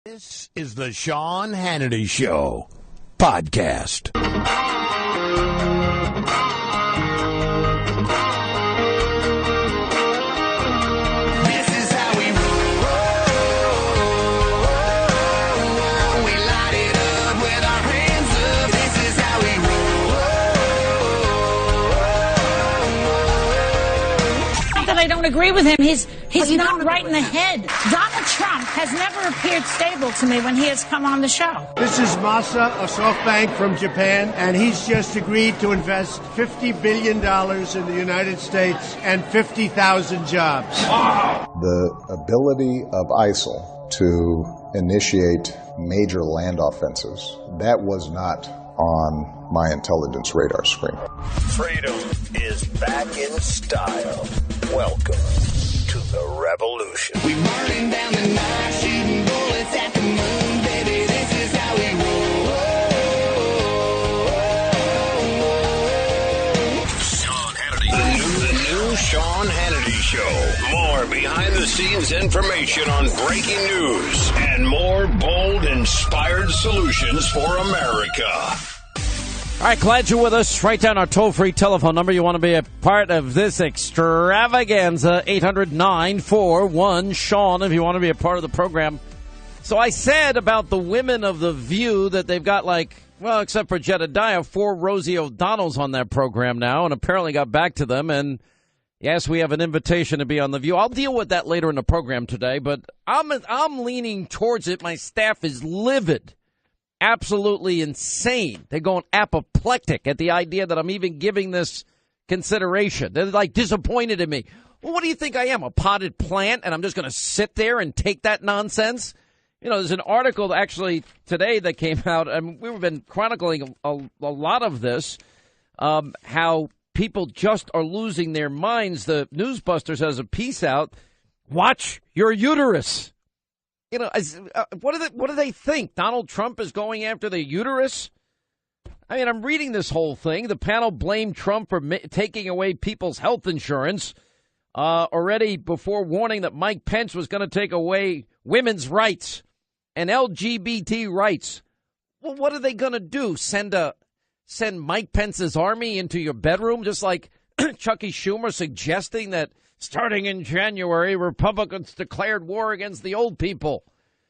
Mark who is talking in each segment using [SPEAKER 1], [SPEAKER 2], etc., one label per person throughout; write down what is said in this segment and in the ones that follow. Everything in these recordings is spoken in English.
[SPEAKER 1] This is the Sean Hannity Show podcast.
[SPEAKER 2] This is how we roll. We light it up with our hands up. This is how we roll.
[SPEAKER 3] Not that I don't agree with him. He's not right in the head. Donald Trump has never appeared stable to me when he has come on the show.
[SPEAKER 4] This is Masa of SoftBank from Japan, and he's just agreed to invest $50 billion in the United States and 50,000 jobs.
[SPEAKER 5] The ability of ISIL to initiate major land offensives, that was not on my intelligence radar screen.
[SPEAKER 1] Freedom is back in style. Welcome to the revolution.
[SPEAKER 2] We burning down the night, shooting bullets at the moon, baby. This is how we roll.
[SPEAKER 1] Sean Hannity. The new Sean Hannity Show. More behind-the-scenes information on breaking news and more bold, inspired solutions for America.
[SPEAKER 6] All right, glad you're with us. Write down our toll-free telephone number. You want to be a part of this extravaganza, 800-941-SEAN, if you want to be a part of the program. So I said about the women of The View that they've got except for Jedediah, 4 Rosie O'Donnells on that program now, and apparently got back to them. And yes, we have an invitation to be on The View. I'll deal with that later in the program today, but I'm leaning towards it. My staff is livid. Absolutely insane. They're going apoplectic at the idea that I'm even giving this consideration. They're disappointed in me. Well, what do you think I am, a potted plant, and I'm just going to sit there and take that nonsense? You know, there's an article actually today that came out, and we've been chronicling a lot of this, how people just are losing their minds. The Newsbusters has a piece out, watch your uterus. You know, what do they think? Donald Trump is going after the uterus? I mean, I'm reading this whole thing. The panel blamed Trump for taking away people's health insurance already before warning that Mike Pence was going to take away women's rights and LGBT rights. Well, what are they going to do? Send Mike Pence's army into your bedroom, just like Chucky Schumer suggesting that starting in January, Republicans declared war against the old people.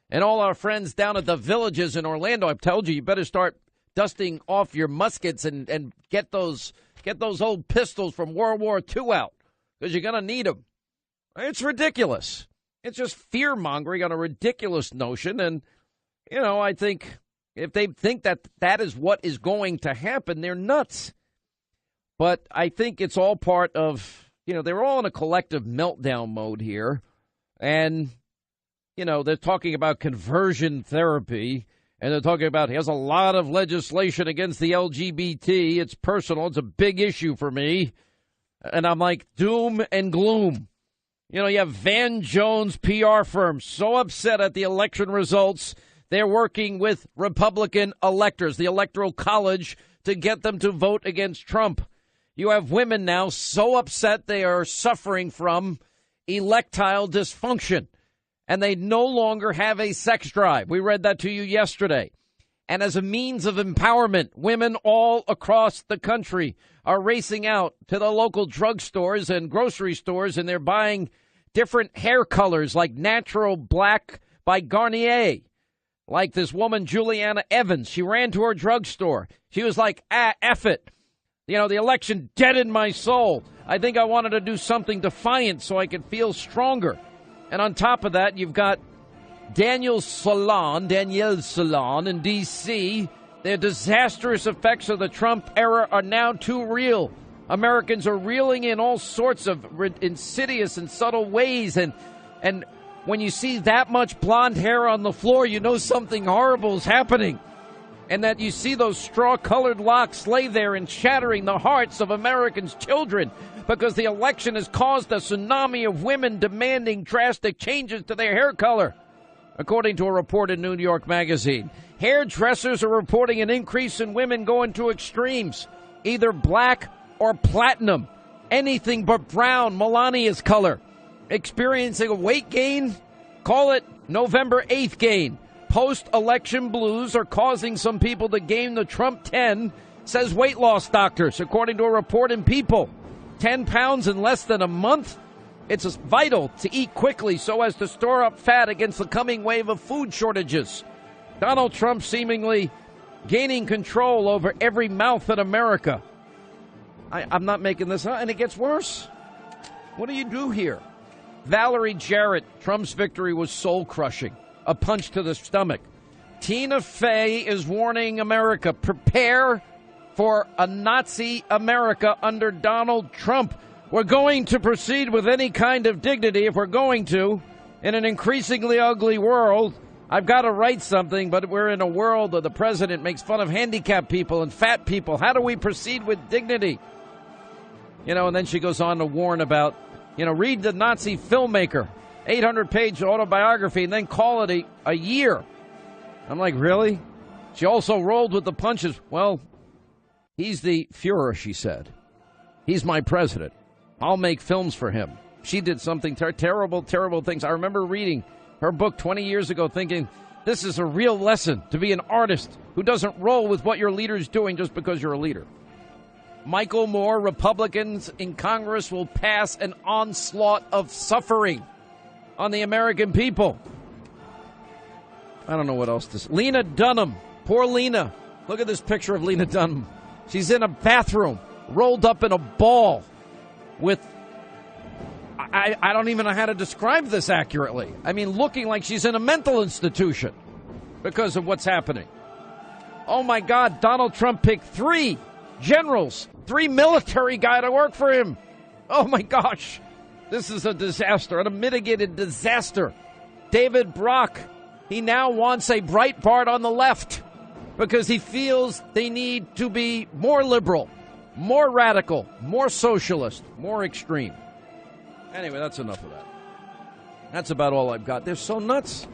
[SPEAKER 6] And all our friends down at the Villages in Orlando, I've told you, you better start dusting off your muskets and get those old pistols from World War II out, because you're going to need them. It's ridiculous. It's just fear-mongering on a ridiculous notion. And, you know, I think if they think that that is what is going to happen, they're nuts. But I think it's all part of... You know, they're all in a collective meltdown mode here. And, you know, they're talking about conversion therapy. And they're talking about, he has a lot of legislation against the LGBT. It's personal. It's a big issue for me. And I'm like, doom and gloom. You know, you have Van Jones PR firm so upset at the election results. They're working with Republican electors, the Electoral College, to get them to vote against Trump. You have women now so upset they are suffering from erectile dysfunction, and they no longer have a sex drive. We read that to you yesterday. And as a means of empowerment, women all across the country are racing out to the local drugstores and grocery stores, and they're buying different hair colors like natural black by Garnier. Like this woman, Juliana Evans. She ran to her drugstore. She was like, F it. You know, the election deadened my soul. I think I wanted to do something defiant so I could feel stronger. And on top of that, you've got Danielle Salon in D.C. The disastrous effects of the Trump era are now too real. Americans are reeling in all sorts of insidious and subtle ways. And when you see that much blonde hair on the floor, you know something horrible is happening. And that you see those straw-colored locks lay there and shattering the hearts of Americans' children, because the election has caused a tsunami of women demanding drastic changes to their hair color. According to a report in New York Magazine, hairdressers are reporting an increase in women going to extremes, either black or platinum, anything but brown, Melania's color. Experiencing a weight gain? Call it November 8th gain. post-election blues are causing some people to gain the Trump 10, says weight loss doctors, according to a report in People. 10 pounds in less than a month? It's vital to eat quickly so as to store up fat against the coming wave of food shortages. Donald Trump seemingly gaining control over every mouth in America. I'm not making this up, and it gets worse. What do you do here? Valerie Jarrett, Trump's victory was soul-crushing, a punch to the stomach. Tina Fey is warning America, prepare for a Nazi America under Donald Trump. We're going to proceed with any kind of dignity if we're going to. In an increasingly ugly world, I've got to write something, but we're in a world where the president makes fun of handicapped people and fat people. How do we proceed with dignity? You know, and then she goes on to warn about, read the Nazi filmmaker, 800-page autobiography, and then call it a year. I'm like, really? She also rolled with the punches. Well, he's the Fuhrer, she said. He's my president. I'll make films for him. She did something terrible, terrible things. I remember reading her book 20 years ago thinking, this is a real lesson to be an artist who doesn't roll with what your leader's doing just because you're a leader. Michael Moore, Republicans in Congress will pass an onslaught of suffering on the American people. I don't know what else to say. Lena Dunham. Poor Lena. Look at this picture of Lena Dunham. She's in a bathroom, rolled up in a ball with, I don't even know how to describe this accurately. I mean, looking like she's in a mental institution because of what's happening. Oh, my God. Donald Trump picked 3 generals, 3 military guys to work for him. Oh, my gosh. This is a disaster, an unmitigated disaster. David Brock, he now wants a Breitbart on the left because he feels they need to be more liberal, more radical, more socialist, more extreme. Anyway, that's enough of that. That's about all I've got. They're so nuts.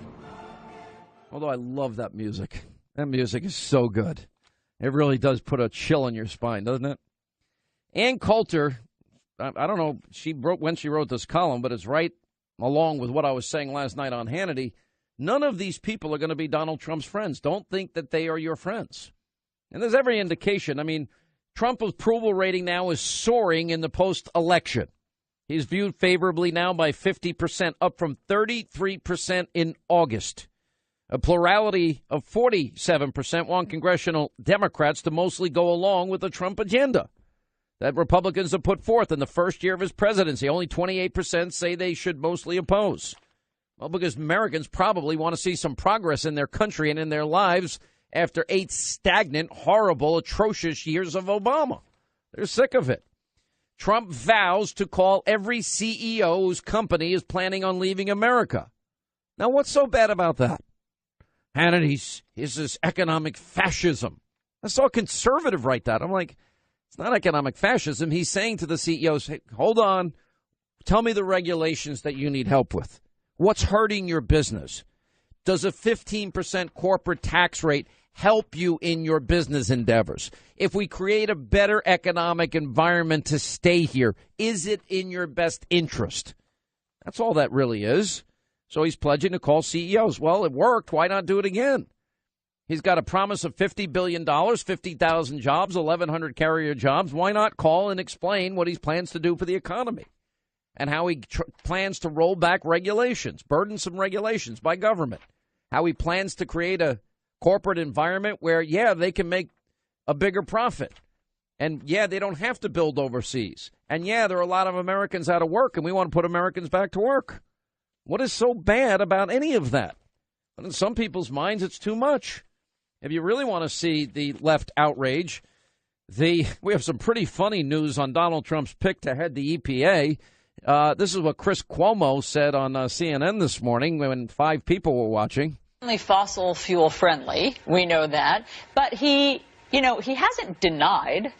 [SPEAKER 6] Although I love that music. That music is so good. It really does put a chill in your spine, doesn't it? Ann Coulter, I don't know she wrote when she wrote this column, but it's right along with what I was saying last night on Hannity. None of these people are going to be Donald Trump's friends. Don't think that they are your friends. And there's every indication. I mean, Trump's approval rating now is soaring in the post-election. He's viewed favorably now by 50%, up from 33% in August. A plurality of 47% want congressional Democrats to mostly go along with the Trump agenda that Republicans have put forth in the first year of his presidency. Only 28% say they should mostly oppose. Well, because Americans probably want to see some progress in their country and in their lives after 8 stagnant, horrible, atrocious years of Obama. They're sick of it. Trump vows to call every CEO whose company is planning on leaving America. Now, what's so bad about that? Hannity's is this economic fascism. I saw a conservative write that. I'm like, it's not economic fascism. He's saying to the CEOs, hey, hold on, tell me the regulations that you need help with. What's hurting your business? Does a 15% corporate tax rate help you in your business endeavors? If we create a better economic environment to stay here, is it in your best interest? That's all that really is. So he's pledging to call CEOs. Well, it worked. Why not do it again? He's got a promise of $50 billion, 50,000 jobs, 1,100 carrier jobs. Why not call and explain what he plans to do for the economy and how he plans to roll back regulations, burdensome regulations by government, how he plans to create a corporate environment where, yeah, they can make a bigger profit. And, yeah, they don't have to build overseas. And, yeah, there are a lot of Americans out of work, and we want to put Americans back to work. What is so bad about any of that? But in some people's minds, it's too much. If you really want to see the left outrage, we have some pretty funny news on Donald Trump's pick to head the EPA. This is what Chris Cuomo said on CNN this morning when 5 people were watching.
[SPEAKER 7] Only fossil fuel friendly, we know that. But he hasn't denied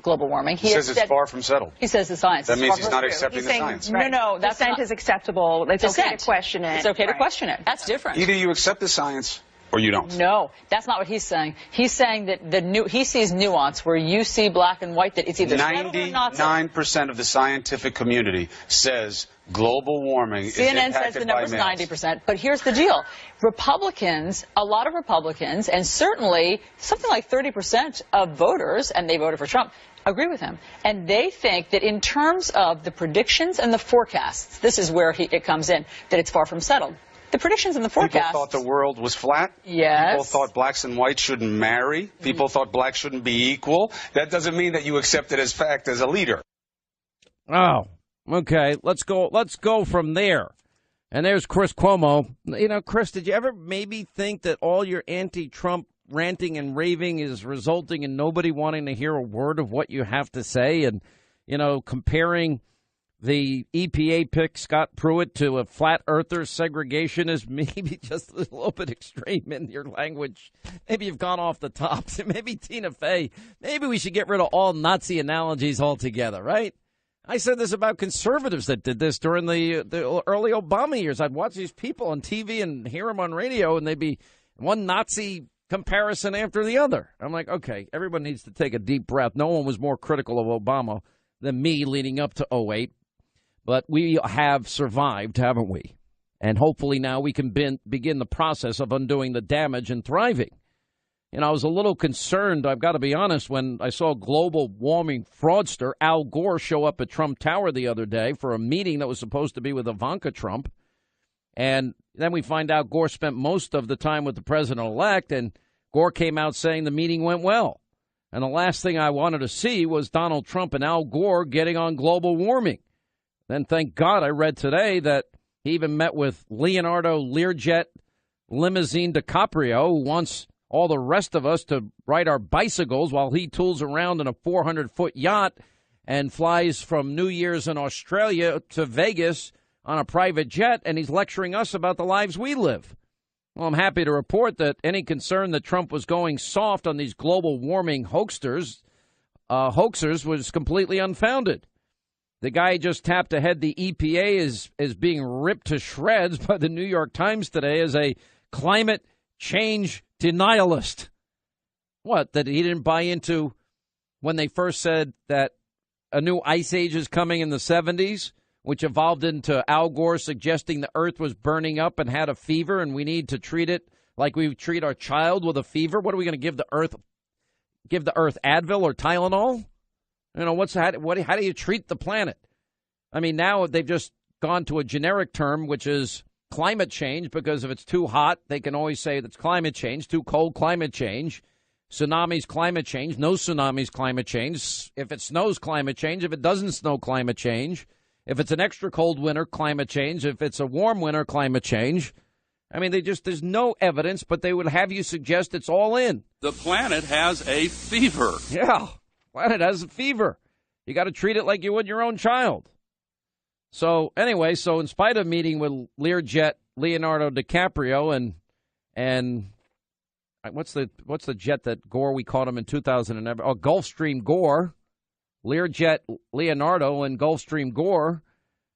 [SPEAKER 7] global warming.
[SPEAKER 8] He says it's far from settled.
[SPEAKER 7] He says the science.
[SPEAKER 8] That means he's not accepting the science.
[SPEAKER 7] Right. No, that's
[SPEAKER 9] dissent is acceptable. It's okay to question it.
[SPEAKER 7] It's okay to question it. That's different.
[SPEAKER 8] Either you accept the science Or you don't?
[SPEAKER 7] No, that's not what he's saying. He's saying that he sees nuance where you see black and white, that it's either settled or not settled.
[SPEAKER 8] 99% of the scientific community says global warming is
[SPEAKER 7] CNN
[SPEAKER 8] impacted
[SPEAKER 7] says the number's
[SPEAKER 8] by males.
[SPEAKER 7] 90%. But here's the deal. Republicans, a lot of Republicans, and certainly something like 30% of voters, and they voted for Trump, agree with him. And they think that in terms of the predictions and the forecasts, this is where it comes in, that it's far from settled. The predictions and the forecasts.
[SPEAKER 8] People thought the world was flat.
[SPEAKER 7] Yes.
[SPEAKER 8] People thought blacks and whites shouldn't marry. People thought blacks shouldn't be equal. That doesn't mean that you accept it as fact as a leader.
[SPEAKER 6] Oh, okay. Let's go from there. And there's Chris Cuomo. You know, Chris, did you ever maybe think that all your anti-Trump ranting and raving is resulting in nobody wanting to hear a word of what you have to say? And, you know, comparing the EPA pick, Scott Pruitt, to a flat earther segregation is maybe just a little bit extreme in your language. Maybe you've gone off the top. Maybe Tina Fey, maybe we should get rid of all Nazi analogies altogether, right? I said this about conservatives that did this during the early Obama years. I'd watch these people on TV and hear them on radio, and they'd be one Nazi comparison after the other. I'm like, okay, everyone needs to take a deep breath. No one was more critical of Obama than me leading up to 2008. But we have survived, haven't we? And hopefully now we can begin the process of undoing the damage and thriving. You know, I was a little concerned, I've got to be honest, when I saw global warming fraudster Al Gore show up at Trump Tower the other day for a meeting that was supposed to be with Ivanka Trump. And then we find out Gore spent most of the time with the president-elect, and Gore came out saying the meeting went well. And the last thing I wanted to see was Donald Trump and Al Gore getting on global warming. Then, thank God, I read today that he even met with Leonardo Learjet Limousine DiCaprio, who wants all the rest of us to ride our bicycles while he tools around in a 400-foot yacht and flies from New Year's in Australia to Vegas on a private jet, and he's lecturing us about the lives we live. Well, I'm happy to report that any concern that Trump was going soft on these global warming hoaxers was completely unfounded. The guy just tapped ahead the EPA is being ripped to shreds by the New York Times today as a climate change denialist. What, that he didn't buy into when they first said that a new ice age is coming in the 70s, which evolved into Al Gore suggesting the earth was burning up and had a fever and we need to treat it like we treat our child with a fever? What are we going to give the earth? Give the earth Advil or Tylenol? You know, how do you treat the planet? I mean, now they've just gone to a generic term, which is climate change, because if it's too hot, they can always say that's climate change. Too cold, climate change. Tsunamis, climate change. No tsunamis, climate change. If it snows, climate change. If it doesn't snow, climate change. If it's an extra cold winter, climate change. If it's a warm winter, climate change. I mean, there's no evidence, but they would have you suggest it's all in.
[SPEAKER 9] The planet has a fever.
[SPEAKER 6] Yeah. Planet has a fever. You got to treat it like you would your own child. So anyway, in spite of meeting with Learjet Leonardo DiCaprio and what's the jet that Gore, we caught him in 2011? Oh, Gulfstream Gore, Learjet Leonardo and Gulfstream Gore.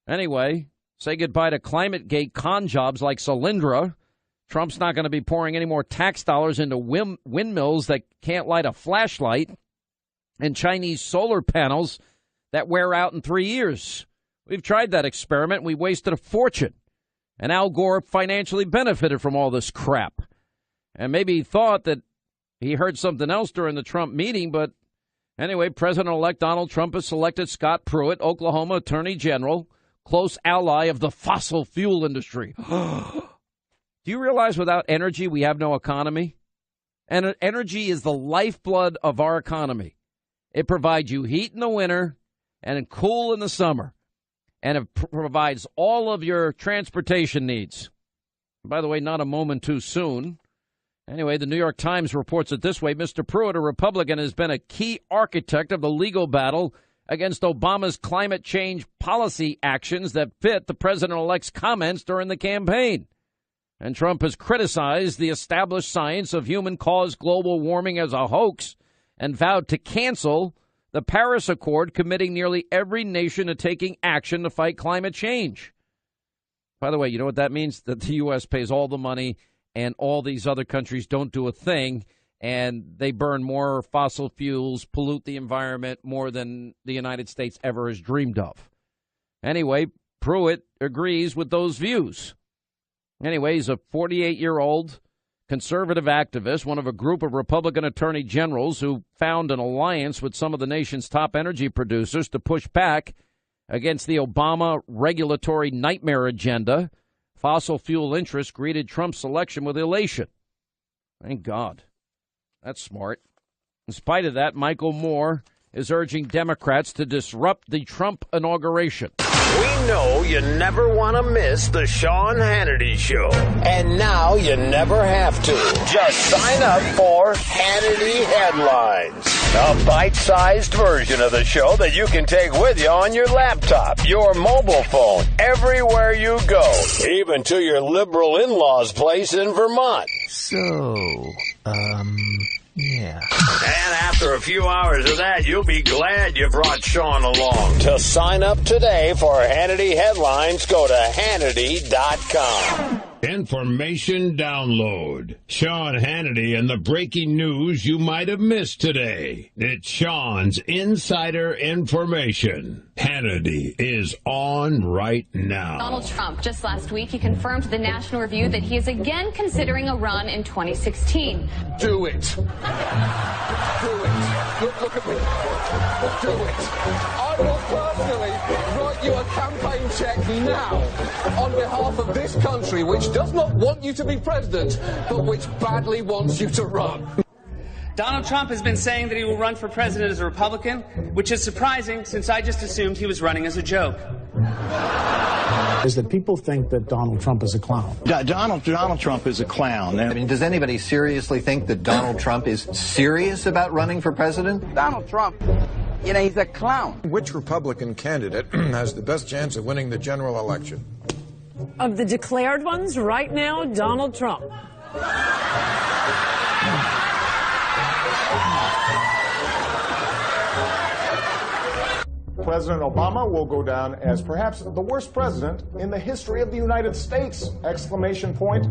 [SPEAKER 6] Anyway, say goodbye to ClimateGate con jobs like Solyndra. Trump's not going to be pouring any more tax dollars into windmills that can't light a flashlight and Chinese solar panels that wear out in 3 years. We've tried that experiment. We wasted a fortune. And Al Gore financially benefited from all this crap. And maybe he thought that he heard something else during the Trump meeting. But anyway, President-elect Donald Trump has selected Scott Pruitt, Oklahoma Attorney General, close ally of the fossil fuel industry. Do you realize without energy, we have no economy? And energy is the lifeblood of our economy. It provides you heat in the winter and cool in the summer. And it provides all of your transportation needs. By the way, not a moment too soon. Anyway, the New York Times reports it this way. Mr. Pruitt, a Republican, has been a key architect of the legal battle against Obama's climate change policy actions that fit the president-elect's comments during the campaign. And Trump has criticized the established science of human-caused global warming as a hoax and vowed to cancel the Paris Accord, committing nearly every nation to taking action to fight climate change. By the way, you know what that means? That the U.S. pays all the money and all these other countries don't do a thing, and they burn more fossil fuels, pollute the environment more than the United States ever has dreamed of. Anyway, Pruitt agrees with those views. Anyway, he's a 48-year-old conservative activist, one of a group of Republican attorney generals who found an alliance with some of the nation's top energy producers to push back against the Obama regulatory nightmare agenda. Fossil fuel interests greeted Trump's election with elation. Thank God. That's smart. In spite of that, Michael Moore is urging Democrats to disrupt the Trump inauguration.
[SPEAKER 1] We know you never want to miss the Sean Hannity Show. And now you never have to. Just sign up for Hannity Headlines. A bite-sized version of the show that you can take with you on your laptop, your mobile phone, everywhere you go. Even to your liberal in-laws' place in Vermont.
[SPEAKER 10] Yeah.
[SPEAKER 1] And after a few hours of that, you'll be glad you brought Sean along. To sign up today for Hannity Headlines, go to Hannity.com. Information download. Sean Hannity and the breaking news you might have missed today. It's Sean's Insider Information. Hannity is on right now.
[SPEAKER 11] Donald Trump, just last week, he confirmed to the National Review that he is again considering a run in 2016.
[SPEAKER 12] Do it. Do it. Look at me. Do it. I will personally write you a campaign check now on behalf of this country, which does not want you to be president, but which badly wants you to run.
[SPEAKER 13] Donald Trump has been saying that he will run for president as a Republican, which is surprising since I just assumed he was running as a joke.
[SPEAKER 14] Is that people think that Donald Trump is a clown.
[SPEAKER 15] Donald Trump is a clown. I mean, does anybody seriously think that Donald Trump is serious about running for president?
[SPEAKER 16] Donald Trump, he's a clown.
[SPEAKER 17] Which Republican candidate has the best chance of winning the general election?
[SPEAKER 18] Of the declared ones right now, Donald Trump.
[SPEAKER 19] President Obama will go down as perhaps the worst president in the history of the United States! Exclamation point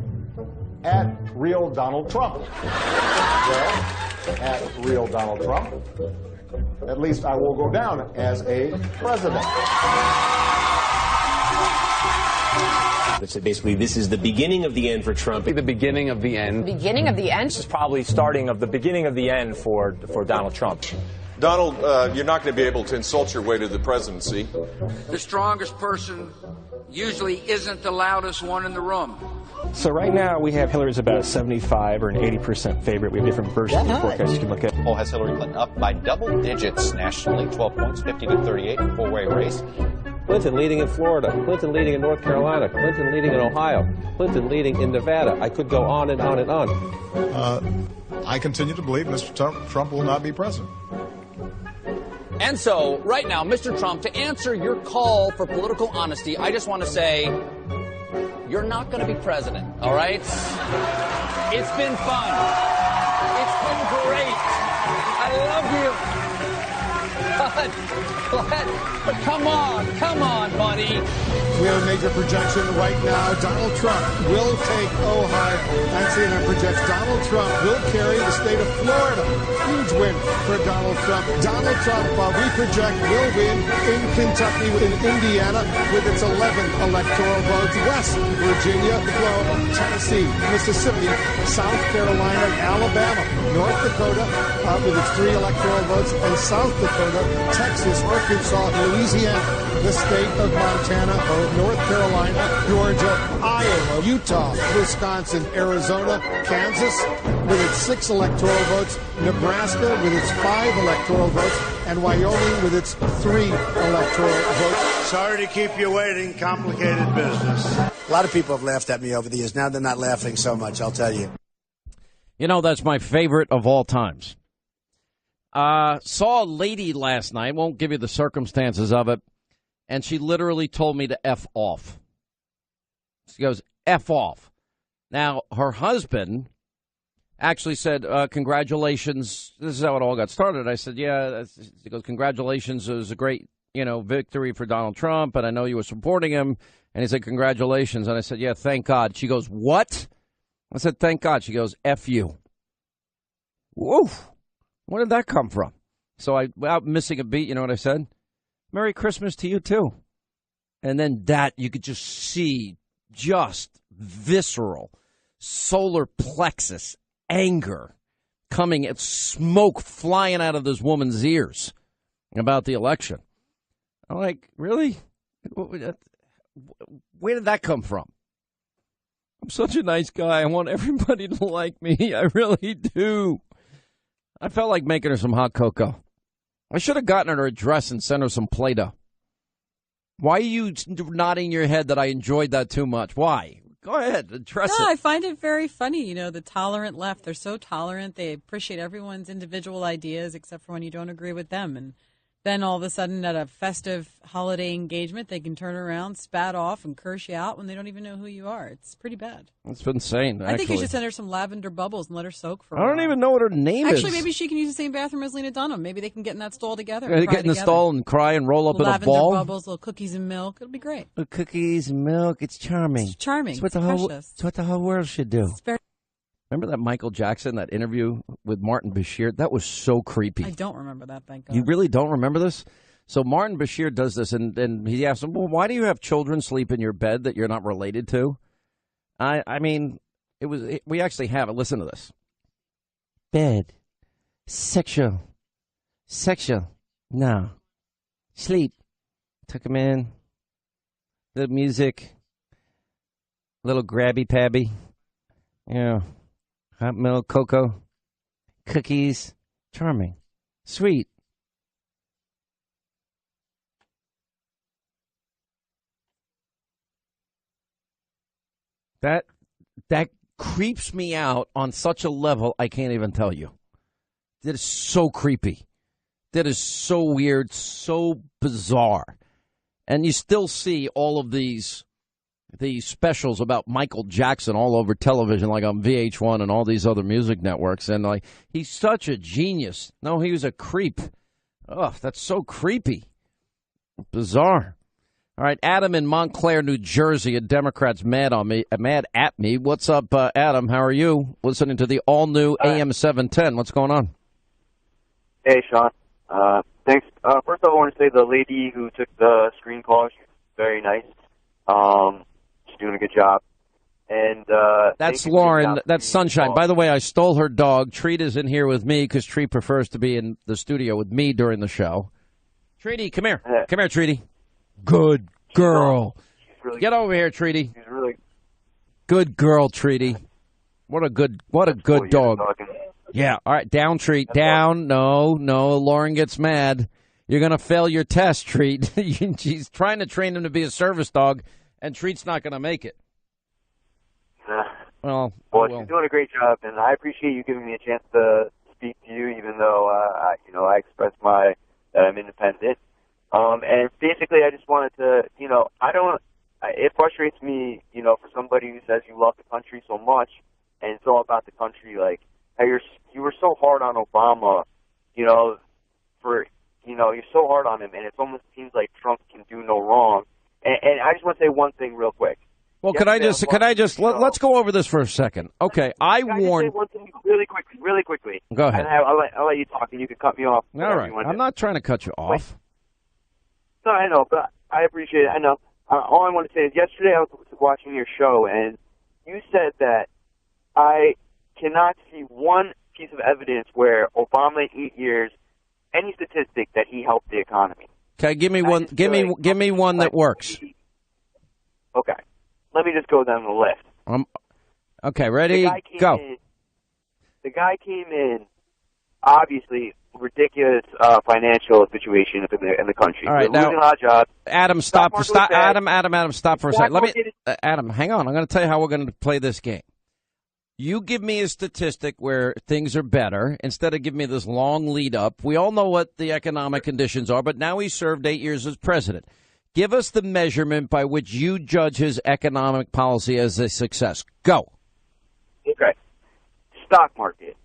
[SPEAKER 19] at real Donald Trump. Well, at real Donald Trump, at least I will go down as a president.
[SPEAKER 20] Basically, this is the beginning of the end for Trump.
[SPEAKER 21] The beginning of the end.
[SPEAKER 11] Beginning of the end?
[SPEAKER 21] This is probably starting of the beginning of the end for Donald Trump.
[SPEAKER 22] Donald, you're not going to be able to insult your way to the presidency.
[SPEAKER 16] The strongest person usually isn't the loudest one in the room.
[SPEAKER 21] So right now we have Hillary's about a 75 or an 80% favorite. We have different versions of the forecast you can look at.
[SPEAKER 23] Poll has Hillary Clinton up by double digits nationally, 12 points, 50 to 38, four-way race.
[SPEAKER 24] Clinton leading in Florida, Clinton leading in North Carolina, Clinton leading in Ohio, Clinton leading in Nevada. I could go on and on and on.
[SPEAKER 25] I continue to believe Mr. Trump will not be president.
[SPEAKER 26] And so, right now, Mr. Trump, to answer your call for political honesty, I just want to say, you're not going to be president, all right? It's been fun. It's been great. I love you. But come on, buddy.
[SPEAKER 4] We have a major projection right now. Donald Trump will take Ohio. That's CNN projects Donald Trump will carry the state of Florida. Huge win for Donald Trump. Donald Trump, we project, will win in Kentucky, in Indiana, with its 11 electoral votes. West Virginia, Tennessee, Mississippi, South Carolina, Alabama, North Dakota, with its 3 electoral votes, and South Dakota, Texas, Arkansas, Louisiana, the state of Montana, North Carolina, Georgia, Iowa, Utah, Wisconsin, Arizona, Kansas, with its 6 electoral votes, Nebraska with its 5 electoral votes, and Wyoming with its 3 electoral votes. Sorry to keep you waiting. Complicated business.
[SPEAKER 27] A lot of people have laughed at me over the years. Now they're not laughing so much, I'll tell you.
[SPEAKER 6] You know, that's my favorite of all times. Saw a lady last night, won't give you the circumstances of it, and she literally told me to F off. She goes, F off. Now, her husband actually said, congratulations. This is how it all got started. I said, yeah. He goes, congratulations. It was a great, victory for Donald Trump, and I know you were supporting him. And he said, congratulations. And I said, yeah, thank God. She goes, what? I said, thank God. She goes, F you. Woof. Where did that come from? So without missing a beat, you know what I said? Merry Christmas to you, too. And then that, you could just see just visceral, solar plexus anger coming, at smoke flying out of this woman's ears about the election. I'm like, really? Where did that come from? I'm such a nice guy. I want everybody to like me. I really do. I felt like making her some hot cocoa. I should have gotten her address and sent her some Play-Doh. Why are you nodding your head that I enjoyed that too much? Why? Go ahead, address it.
[SPEAKER 2] I find it very funny. You know, the tolerant left, they're so tolerant. They appreciate everyone's individual ideas except for when you don't agree with them. And then all of a sudden at a festive holiday engagement, they can turn around, spat off, and curse you out when they don't even know who you are. It's pretty bad.
[SPEAKER 6] It's insane, actually.
[SPEAKER 2] I think you should send her some lavender bubbles and let her soak for a
[SPEAKER 6] while. I don't even know what her name is.
[SPEAKER 2] Actually, maybe she can use the same bathroom as Lena Dunham. Maybe they can get in that stall together.
[SPEAKER 6] Get in the stall and cry and roll up in a ball.
[SPEAKER 2] Lavender bubbles, little cookies and milk. It'll be great.
[SPEAKER 6] Little cookies and milk. It's charming.
[SPEAKER 2] It's charming.
[SPEAKER 6] It's what the whole world should do. Remember that Michael Jackson, that interview with Martin Bashir? That was so creepy.
[SPEAKER 2] I don't remember that, thank God.
[SPEAKER 6] You really don't remember this? So Martin Bashir does this, and he asks him, well, why do you have children sleep in your bed that you're not related to? I mean, we actually have it. Listen to this. Bed. Sexual. No. Sleep. Took him in. Little music. Little grabby-pabby. Yeah. Hot milk, cocoa. Cookies. Charming. Sweet. That creeps me out on such a level I can't even tell you. That is so creepy. That is so weird, so bizarre. And you still see all of these specials about Michael Jackson all over television, like on VH1 and all these other music networks. And like, he's such a genius. No, he was a creep. Ugh, that's so creepy. Bizarre. All right, Adam in Montclair, New Jersey. A Democrat's mad at me. What's up, Adam? How are you? Listening to the all-new AM 710. What's going on?
[SPEAKER 3] Hey, Sean. Thanks. First of all, I want to say the lady who took the screen call, she's very nice. She's doing a good job. And
[SPEAKER 6] that's Lauren. That's Sunshine. By the way, I stole her dog. Treat is in here with me because Treat prefers to be in the studio with me during the show. Treaty, come here. Come here, Treaty. Good girl. Really Get over here, Treaty.
[SPEAKER 3] She's really
[SPEAKER 6] good girl, Treaty. What a good dog. Yeah. All right, down, Treat. Down. No. Lauren gets mad. You're going to fail your test, Treat. She's trying to train him to be a service dog, and Treat's not going to make it. Well,
[SPEAKER 3] she's doing a great job, and I appreciate you giving me a chance to speak to you, even though I expressed that I'm independent. And basically, I just wanted to, it frustrates me, for somebody who says you love the country so much, and it's all about the country, like, how you were so hard on Obama, you're so hard on him, and it almost seems like Trump can do no wrong. And I just want to say one thing real quick.
[SPEAKER 6] Well, let's go over this for a second. Okay, I warned.
[SPEAKER 3] Say one thing really quickly.
[SPEAKER 6] Go ahead.
[SPEAKER 3] And I'll let you talk, and you can cut me off.
[SPEAKER 6] All right. I'm not trying to cut you off.
[SPEAKER 3] No, I know, but I appreciate it. I know. All I want to say is yesterday I was watching your show, and you said that I cannot see one piece of evidence where Obama in 8 years, any statistic that he helped the economy.
[SPEAKER 6] Okay, give me one. Give me one that works.
[SPEAKER 3] Okay, let me just go down the list.
[SPEAKER 6] Okay, ready? Go.
[SPEAKER 3] The guy came in, obviously, ridiculous financial situation in the country.
[SPEAKER 6] All right,
[SPEAKER 3] now, losing a lot of jobs.
[SPEAKER 6] Adam, stop. Adam, stop for a second. Adam, hang on. I'm going to tell you how we're going to play this game. You give me a statistic where things are better instead of giving me this long lead up. We all know what the economic conditions are, but now he served 8 years as president. Give us the measurement by which you judge his economic policy as a success. Go.
[SPEAKER 3] Okay. Stock market.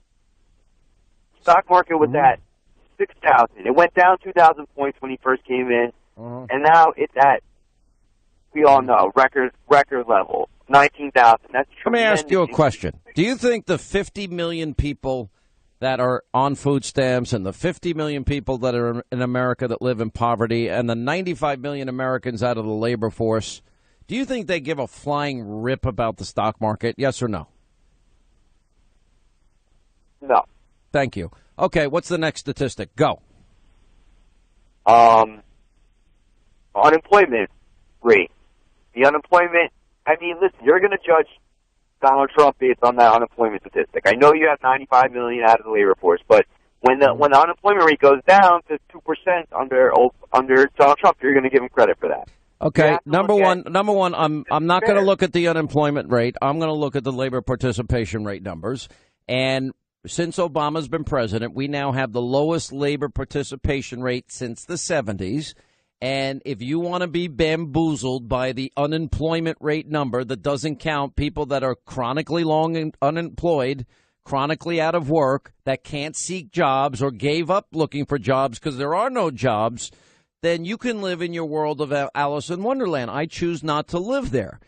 [SPEAKER 3] Stock market was at 6,000. It went down 2,000 points when he first came in, and now it's at, we all know, record level. 19,000. That's
[SPEAKER 6] Let me ask you a
[SPEAKER 3] tremendous.
[SPEAKER 6] question. Do you think the 50 million people that are on food stamps and the 50 million people that are in America that live in poverty and the 95 million Americans out of the labor force, do you think they give a flying rip about the stock market? Yes or no?
[SPEAKER 3] No.
[SPEAKER 6] Thank you. Okay, what's the next statistic? Go.
[SPEAKER 3] Unemployment rate. The unemployment, I mean, listen, you're going to judge Donald Trump based on that unemployment statistic. I know you have 95 million out of the labor force, but when the unemployment rate goes down to 2% under Donald Trump, you're going to give him credit for that.
[SPEAKER 6] Okay, number one, I'm not going to look at the unemployment rate. I'm going to look at the labor participation rate numbers. And since Obama's been president, we now have the lowest labor participation rate since the 70s. And if you want to be bamboozled by the unemployment rate number that doesn't count people that are chronically long and unemployed, chronically out of work, that can't seek jobs or gave up looking for jobs because there are no jobs, then you can live in your world of Alice in Wonderland. I choose not to live there.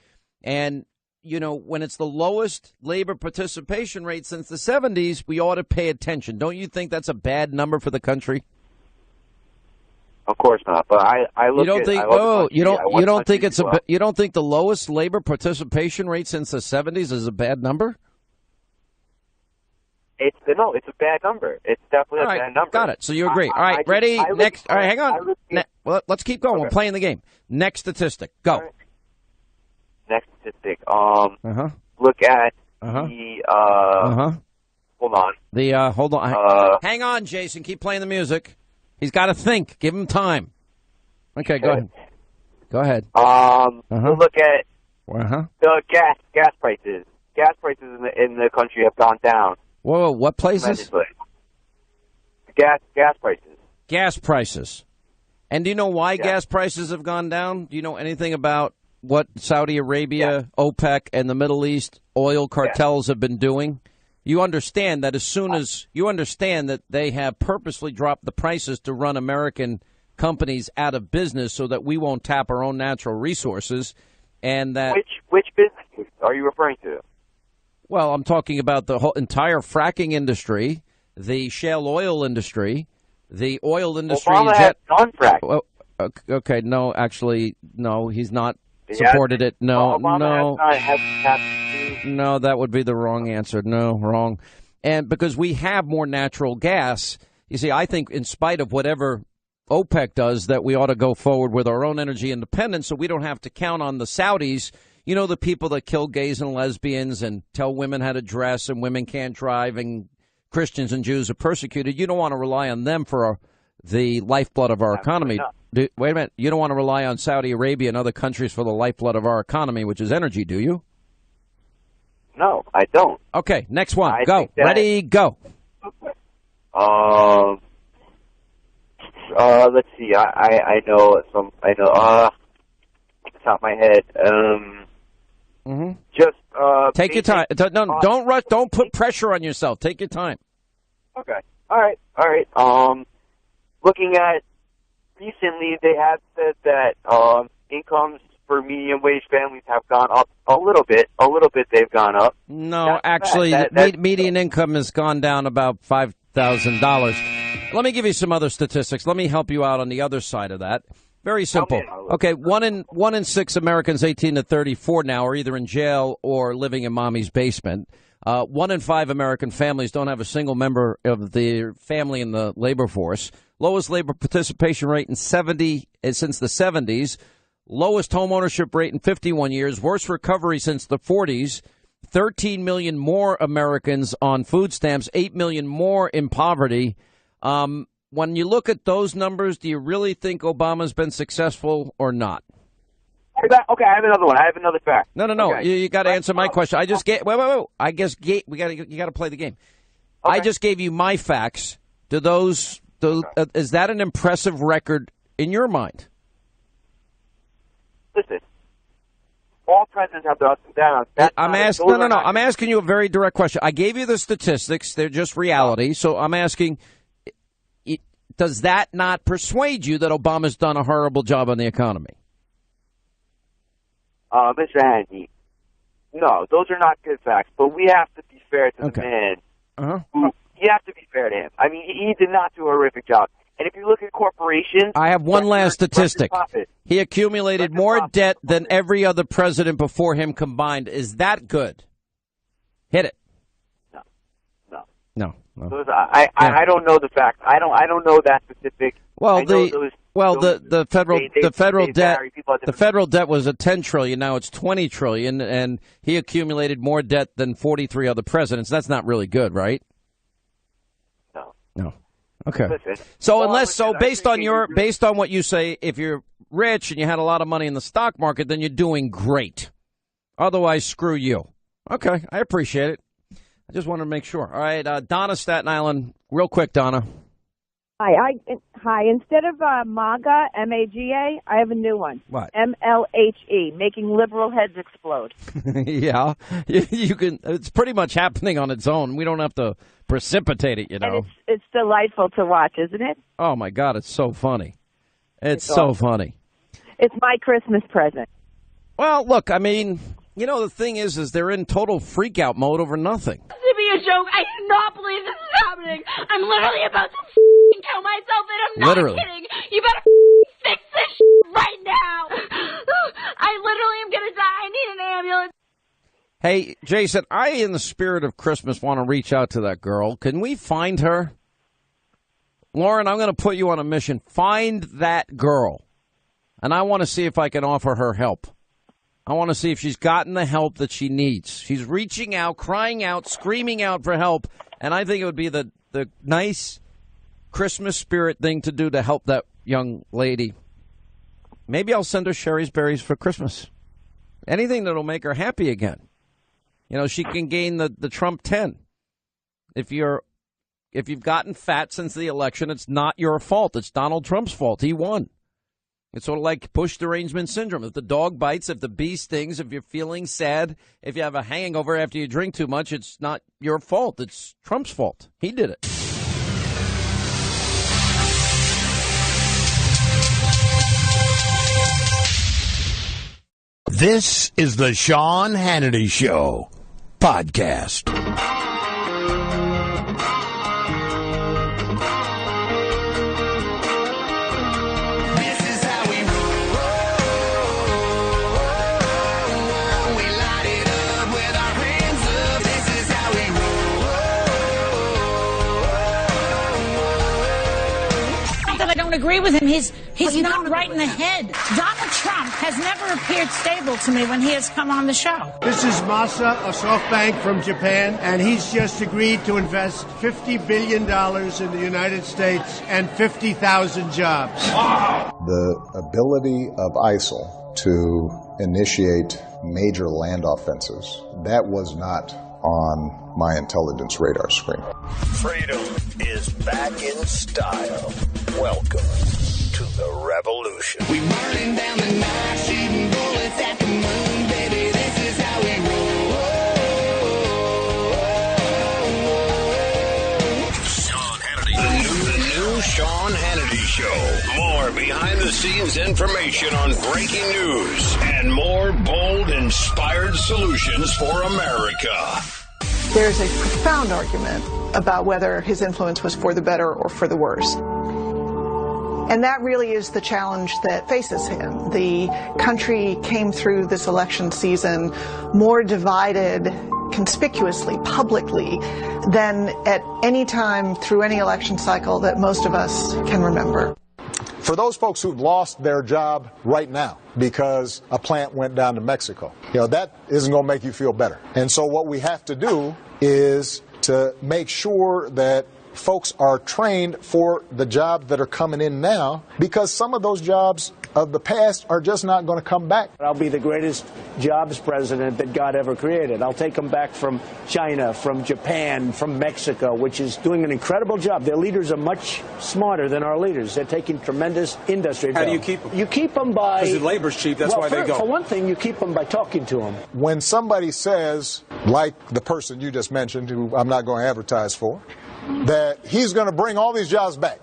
[SPEAKER 6] And, you know, when it's the lowest labor participation rate since the 70s, we ought to pay attention. Don't you think that's a bad number for the country?
[SPEAKER 3] Of course not, but I look.
[SPEAKER 6] You don't think it's you don't think the lowest labor participation rate since the 70s is a bad number?
[SPEAKER 3] It's a bad number. It's definitely a bad number.
[SPEAKER 6] Got it. So you agree. All right, ready? Next. All right, hang on. Well, let's keep going. Okay. We're playing the game. Next statistic. Go.
[SPEAKER 3] Right. Next statistic. Look at the. Hold on.
[SPEAKER 6] Hold on. Hang on, Jason. Keep playing the music. He's got to think. Give him time. Okay, go ahead. Go ahead.
[SPEAKER 3] We'll look at the gas prices. Gas prices in the country have gone down.
[SPEAKER 6] Whoa, what places?
[SPEAKER 3] Gas prices.
[SPEAKER 6] Gas prices. And do you know why gas prices have gone down? Do you know anything about what Saudi Arabia, OPEC, and the Middle East oil cartels have been doing? You understand that that they have purposely dropped the prices to run American companies out of business so that we won't tap our own natural resources, and that
[SPEAKER 3] which businesses are you referring to?
[SPEAKER 6] Well, I'm talking about the whole entire fracking industry, the shale oil industry, the oil industry.
[SPEAKER 3] Obama has done fracking.
[SPEAKER 6] Well, okay, no, actually, no, he's not supported it. No, no, no, that would be the wrong answer. No, wrong. And because we have more natural gas, you see, I think in spite of whatever OPEC does, that we ought to go forward with our own energy independence so we don't have to count on the Saudis. You know, the people that kill gays and lesbians and tell women how to dress and women can't drive and Christians and Jews are persecuted. You don't want to rely on them for the lifeblood of our economy. Wait a minute. You don't want to rely on Saudi Arabia and other countries for the lifeblood of our economy, which is energy, do you?
[SPEAKER 3] No, I don't.
[SPEAKER 6] Okay, next one. Go. Ready, go.
[SPEAKER 3] Let's see. I know some. I know. Off the top of my head. Just
[SPEAKER 6] take your time. Don't rush. Don't put pressure on yourself. Take your time.
[SPEAKER 3] Okay. All right. Looking at recently, they have said that incomes for medium wage families have gone up a little bit. They've gone up.
[SPEAKER 6] No, actually, median income has gone down about $5,000. Let me give you some other statistics. Let me help you out on the other side of that. Very simple. Okay, one in 6 Americans 18 to 34 now are either in jail or living in mommy's basement. 1 in 5 American families don't have a single member of their family in the labor force. Lowest labor participation rate since the 70s. Lowest home ownership rate in 51 years. Worst recovery since the 40s. 13 million more Americans on food stamps. 8 million more in poverty. When you look at those numbers, do you really think Obama's been successful or not?
[SPEAKER 3] Okay, I have another one. I have another fact.
[SPEAKER 6] No. Okay. You got to answer my question. I just gave. Wait. I guess you got to play the game. Okay. I just gave you my facts. Is that an impressive record in your mind?
[SPEAKER 3] Listen, all presidents have their ups and downs.
[SPEAKER 6] I'm asking you a very direct question. I gave you the statistics; they're just reality. So I'm asking, does that not persuade you that Obama's done a horrible job on the economy?
[SPEAKER 3] Mr. Hannity, No, those are not good facts. But we have to be fair to the man. You have to be fair to him. I mean, he did not do a horrific job. And if you look at corporations...
[SPEAKER 6] I have one last statistic. He accumulated more debt than every other president before him combined. Is that good? Hit it. No.
[SPEAKER 3] I don't know the facts. I don't know that specific.
[SPEAKER 6] Well, the federal debt was a $10 trillion. Now it's $20 trillion, and he accumulated more debt than 43 other presidents. That's not really good, right? No. Okay. Listen, based on what you say, if you're rich and you had a lot of money in the stock market, then you're doing great. Otherwise, screw you. Okay, I appreciate it. I just wanted to make sure. All right, Donna, Staten Island, real quick, Donna.
[SPEAKER 1] Hi. Instead of MAGA, M-A-G-A, I have a new one.
[SPEAKER 6] What?
[SPEAKER 1] M-L-H-E, making liberal heads explode.
[SPEAKER 6] Yeah, you can. It's pretty much happening on its own. We don't have to precipitate it, you know.
[SPEAKER 1] And it's delightful to watch, isn't it?
[SPEAKER 6] Oh my God, it's so funny. It's so funny.
[SPEAKER 1] It's my Christmas present.
[SPEAKER 6] Well, look, I mean, you know, the thing is they're in total freak-out mode over nothing.
[SPEAKER 5] To be a joke, I do not believe this is happening. I'm literally about to kill myself, and I'm not kidding. You better fix this right now. I literally am going to die. I need an ambulance.
[SPEAKER 6] Hey, Jason, I, in the spirit of Christmas, want to reach out to that girl. Can we find her? Lauren, I'm going to put you on a mission. Find that girl. And I want to see if I can offer her help. I want to see if she's gotten the help that she needs. She's reaching out, crying out, screaming out for help. And I think it would be the nice Christmas spirit thing to do to help that young lady. Maybe I'll send her Sherry's Berries for Christmas. Anything that'll make her happy again. You know, she can gain the Trump 10. If you've gotten fat since the election, it's not your fault. It's Donald Trump's fault. He won. It's sort of like push derangement syndrome. If the dog bites, if the bee stings, if you're feeling sad, if you have a hangover after you drink too much, it's not your fault. It's Trump's fault. He did it.
[SPEAKER 7] This is the Sean Hannity Show podcast.
[SPEAKER 8] I don't agree with him. He's not right in the head. Donald Trump has never appeared stable to me when he has come on the show.
[SPEAKER 9] This is Masa, a SoftBank from Japan, and he's just agreed to invest $50 billion in the United States and 50,000 jobs.
[SPEAKER 25] The ability of ISIL to initiate major land offenses, that was not on my intelligence radar screen.
[SPEAKER 7] Freedom is back in style. Welcome to the revolution.
[SPEAKER 10] We burning down the night, shooting bullets at the moon, baby. This is how we roll.
[SPEAKER 7] Sean Hannity. The new Sean Hannity Show. More behind-the-scenes information on breaking news and more bold, inspired solutions for America.
[SPEAKER 12] There's a profound argument about whether his influence was for the better or for the worse. And that really is the challenge that faces him. The country came through this election season more divided conspicuously, publicly, than at any time through any election cycle that most of us can remember.
[SPEAKER 19] For those folks who've lost their job right now because a plant went down to Mexico, that isn't going to make you feel better. And so what we have to do is to make sure that folks are trained for the jobs that are coming in now, because some of those jobs of the past are just not going to come back.
[SPEAKER 9] I'll be the greatest jobs president that God ever created. I'll take them back from China, from Japan, from Mexico, which is doing an incredible job. Their leaders are much smarter than our leaders. They're taking tremendous industry.
[SPEAKER 22] How do you keep them?
[SPEAKER 9] You keep them by...
[SPEAKER 22] Because the labor's cheap, that's why they go.
[SPEAKER 9] For one thing, you keep them by talking to them.
[SPEAKER 19] When somebody says, like the person you just mentioned, who I'm not going to advertise for, that he's going to bring all these jobs back,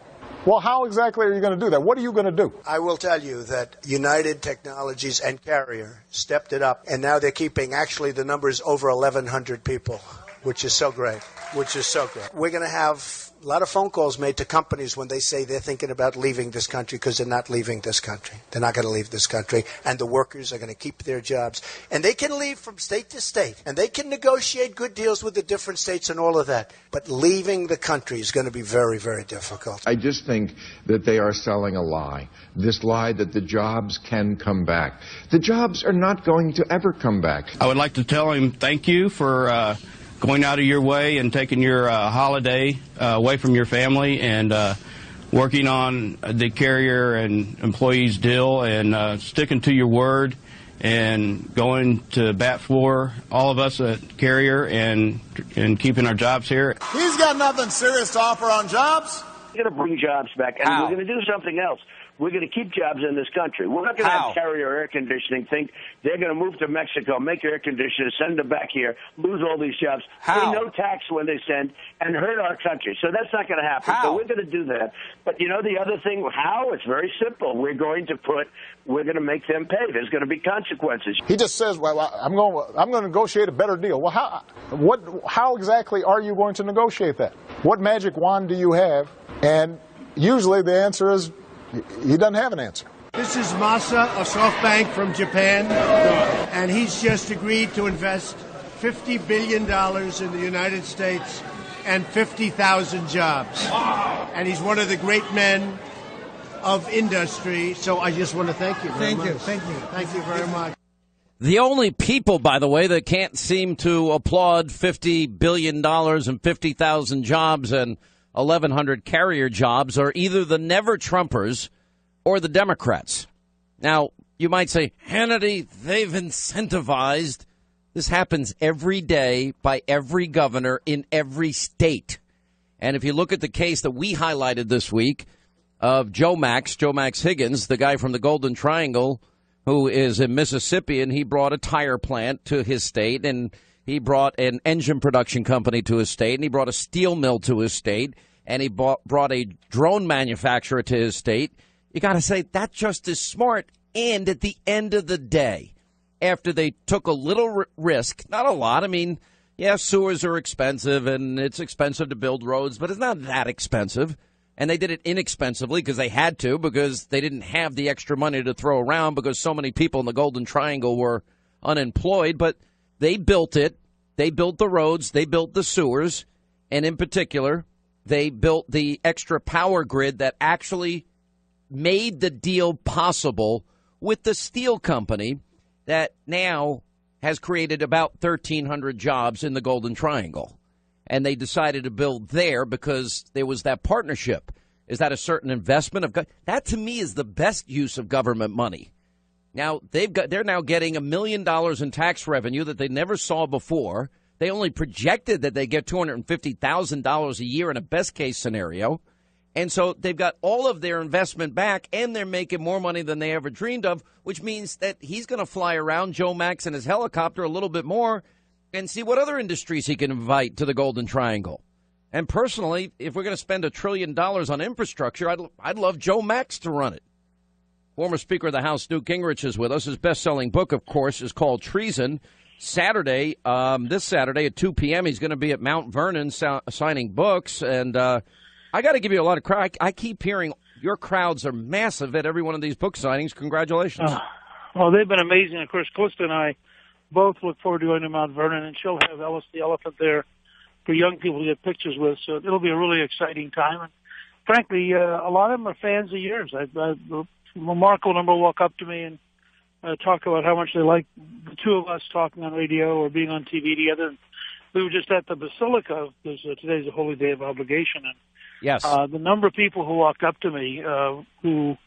[SPEAKER 19] Well, how exactly are you going to do that? What are you going to do?
[SPEAKER 27] I will tell you that United Technologies and Carrier stepped it up, and now they're keeping actually the numbers over 1,100 people, which is so great. We're going to have a lot of phone calls made to companies when they say they're thinking about leaving this country because they're not leaving this country. They're not going to leave this country, and the workers are going to keep their jobs. And they can leave from state to state, and they can negotiate good deals with the different states and all of that. But leaving the country is going to be very, very difficult.
[SPEAKER 11] I just think that they are selling a lie. This lie that the jobs can come back. The jobs are not going to ever come back.
[SPEAKER 13] I would like to tell him thank you for going out of your way and taking your holiday away from your family and working on the Carrier and employees deal and sticking to your word and going to bat for all of us at Carrier and keeping our jobs here.
[SPEAKER 4] He's got nothing serious to offer on jobs.
[SPEAKER 14] We're going to bring jobs back, and we're going to do something else. We're going to keep jobs in this country. We're not going to have Carrier air conditioning think they're going to move to Mexico, make air conditioners, send them back here, lose all these jobs, pay no tax when they send, and hurt our country. So that's not going to happen. So we're going to do that. But you know the other thing, how? It's very simple. We're going to make them pay. There's going to be consequences.
[SPEAKER 19] He just says, "Well, I'm going to negotiate a better deal." Well, how exactly are you going to negotiate that? What magic wand do you have? And usually the answer is, he doesn't have an answer.
[SPEAKER 15] This is Masa of SoftBank from Japan, and he's just agreed to invest $50 billion in the United States and 50,000 jobs. And he's one of the great men of industry, so I just want to thank you very much. Thank you very much.
[SPEAKER 6] The only people, by the way, that can't seem to applaud $50 billion and 50,000 jobs and 1,100 Carrier jobs are either the never-Trumpers or the Democrats. Now, you might say, Hannity, they've incentivized. This happens every day by every governor in every state. And if you look at the case that we highlighted this week of Joe Max Higgins, the guy from the Golden Triangle, who is in Mississippi, and he brought a tire plant to his state, and he brought an engine production company to his state, and he brought a steel mill to his state, and he brought a drone manufacturer to his state. You got to say that just is smart. And at the end of the day, after they took a little risk, not a lot. I mean, yeah, sewers are expensive, and it's expensive to build roads, but it's not that expensive. And they did it inexpensively because they had to, because they didn't have the extra money to throw around because so many people in the Golden Triangle were unemployed. But they built it. They built the roads. They built the sewers. And in particular, they built the extra power grid that actually made the deal possible with the steel company that now has created about 1,300 jobs in the Golden Triangle. And they decided to build there because there was that partnership. Is that a certain investment? That, to me, is the best use of government money. Now, they're now getting $1 million in tax revenue that they never saw before. They only projected that they get $250,000 a year in a best-case scenario. And so they've got all of their investment back, and they're making more money than they ever dreamed of, which means that he's going to fly around Joe Max in his helicopter a little bit more and see what other industries he can invite to the Golden Triangle. And personally, if we're going to spend $1 trillion on infrastructure, I'd love Joe Max to run it. Former Speaker of the House, Newt Gingrich, is with us. His best-selling book, of course, is called Treason. This Saturday at 2 p.m., he's going to be at Mount Vernon signing books. And I got to give you a lot of credit. I keep hearing your crowds are massive at every one of these book signings. Congratulations.
[SPEAKER 17] Well, they've been amazing. Of course, Calista and I both look forward to going to Mount Vernon, and she'll have Ellis the elephant there for young people to get pictures with. So it'll be a really exciting time. And frankly, a lot of them are fans of yours. A remarkable number walk up to me and talk about how much they like the two of us talking on radio or being on TV together. And we were just at the Basilica because today's a holy day of obligation. And
[SPEAKER 6] yes,
[SPEAKER 17] the number of people who walked up to me who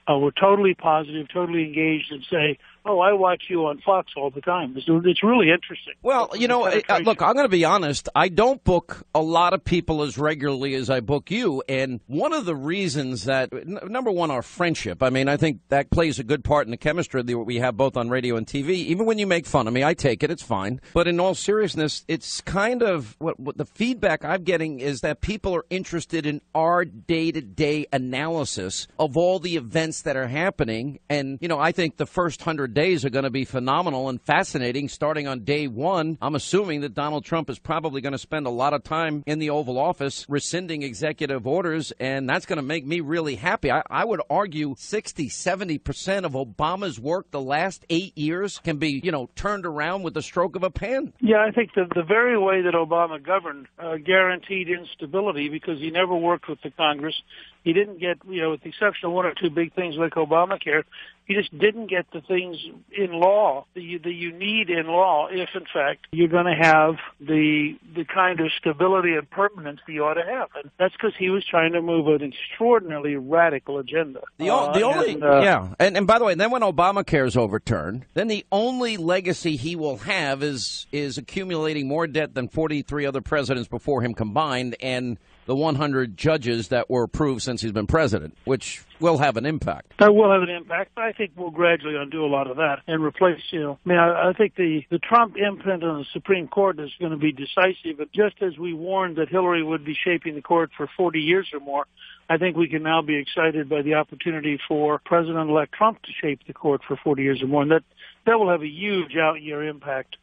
[SPEAKER 17] were totally positive, totally engaged, and say, oh, I watch you on Fox all the time. It's really interesting.
[SPEAKER 6] Well, you know, look, I'm going to be honest. I don't book a lot of people as regularly as I book you. And one of the reasons that, number one, our friendship. I mean, I think that plays a good part in the chemistry that we have both on radio and TV. Even when you make fun of me, I take it. It's fine. But in all seriousness, it's kind of what the feedback I'm getting is that people are interested in our day-to-day analysis of all the events that are happening. And, you know, I think the first 100 days are going to be phenomenal and fascinating. Starting on day one, I'm assuming that Donald Trump is probably going to spend a lot of time in the Oval Office rescinding executive orders, and that's going to make me really happy. I would argue 60-70% of Obama's work the last 8 years can be, you know, turned around with the stroke of a pen.
[SPEAKER 17] Yeah, I think the very way that Obama governed guaranteed instability because he never worked with the Congress. He didn't get, you know, with the exception of one or two big things like Obamacare, he just didn't get the things in law that you need in law if, in fact, you're going to have the kind of stability and permanence that you ought to have. And that's because he was trying to move an extraordinarily radical agenda.
[SPEAKER 6] And by the way, then when Obamacare is overturned, then the only legacy he will have is accumulating more debt than 43 other presidents before him combined, and the 100 judges that were approved since he's been president, which will have an impact.
[SPEAKER 17] That will have an impact, but I think we'll gradually undo a lot of that and replace, you know, I mean, I think the Trump imprint on the Supreme Court is going to be decisive. But just as we warned that Hillary would be shaping the court for 40 years or more, I think we can now be excited by the opportunity for President-elect Trump to shape the court for 40 years or more. And that will have a huge out-year impact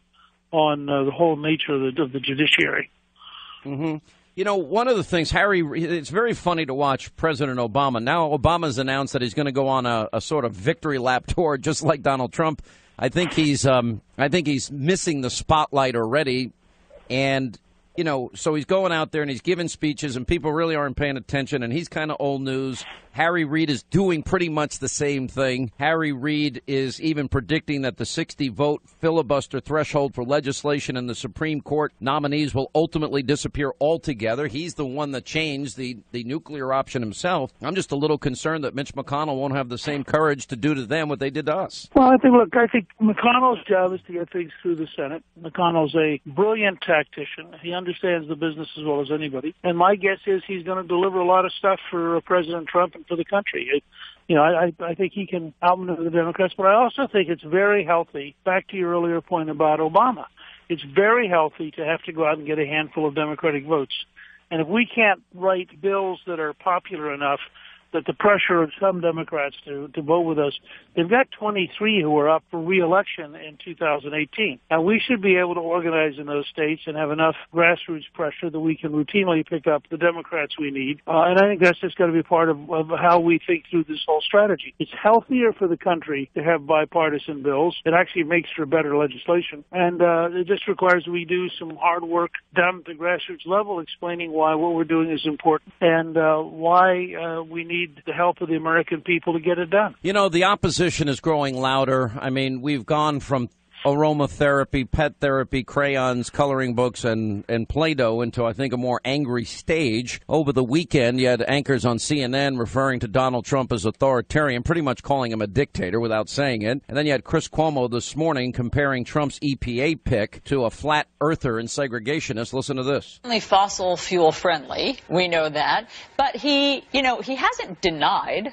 [SPEAKER 17] on the whole nature of the judiciary.
[SPEAKER 6] Mm-hmm. You know, one of the things, Harry, it's very funny to watch President Obama. Now Obama's announced that he's going to go on a sort of victory lap tour, just like Donald Trump. I think he's missing the spotlight already. And, you know, so he's going out there and he's giving speeches and people really aren't paying attention. And he's kind of old news. Harry Reid is doing pretty much the same thing. Harry Reid is even predicting that the 60-vote filibuster threshold for legislation in the Supreme Court nominees will ultimately disappear altogether. He's the one that changed the nuclear option himself. I'm just a little concerned that Mitch McConnell won't have the same courage to do to them what they did to us.
[SPEAKER 17] Well, I think McConnell's job is to get things through the Senate. McConnell's a brilliant tactician. He understands the business as well as anybody. And my guess is he's going to deliver a lot of stuff for President Trump and for the country. You know, I think he can outmaneuver the Democrats, but I also think it's very healthy, back to your earlier point about Obama, it's very healthy to have to go out and get a handful of Democratic votes. And if we can't write bills that are popular enough that the pressure of some Democrats to vote with us, they've got 23 who are up for re-election in 2018. Now, we should be able to organize in those states and have enough grassroots pressure that we can routinely pick up the Democrats we need. And I think that's just got to be part of how we think through this whole strategy. It's healthier for the country to have bipartisan bills. It actually makes for better legislation. And it just requires we do some hard work down at the grassroots level explaining why what we're doing is important and why we need the help of the American people to get it done.
[SPEAKER 6] You know, the opposition is growing louder. I mean, we've gone from aromatherapy, pet therapy, crayons, coloring books, and Play-Doh into, I think, a more angry stage. Over the weekend, you had anchors on CNN referring to Donald Trump as authoritarian, pretty much calling him a dictator without saying it. And then you had Chris Cuomo this morning comparing Trump's EPA pick to a flat earther and segregationist. Listen to this.
[SPEAKER 16] Only fossil fuel friendly. We know that. But he hasn't denied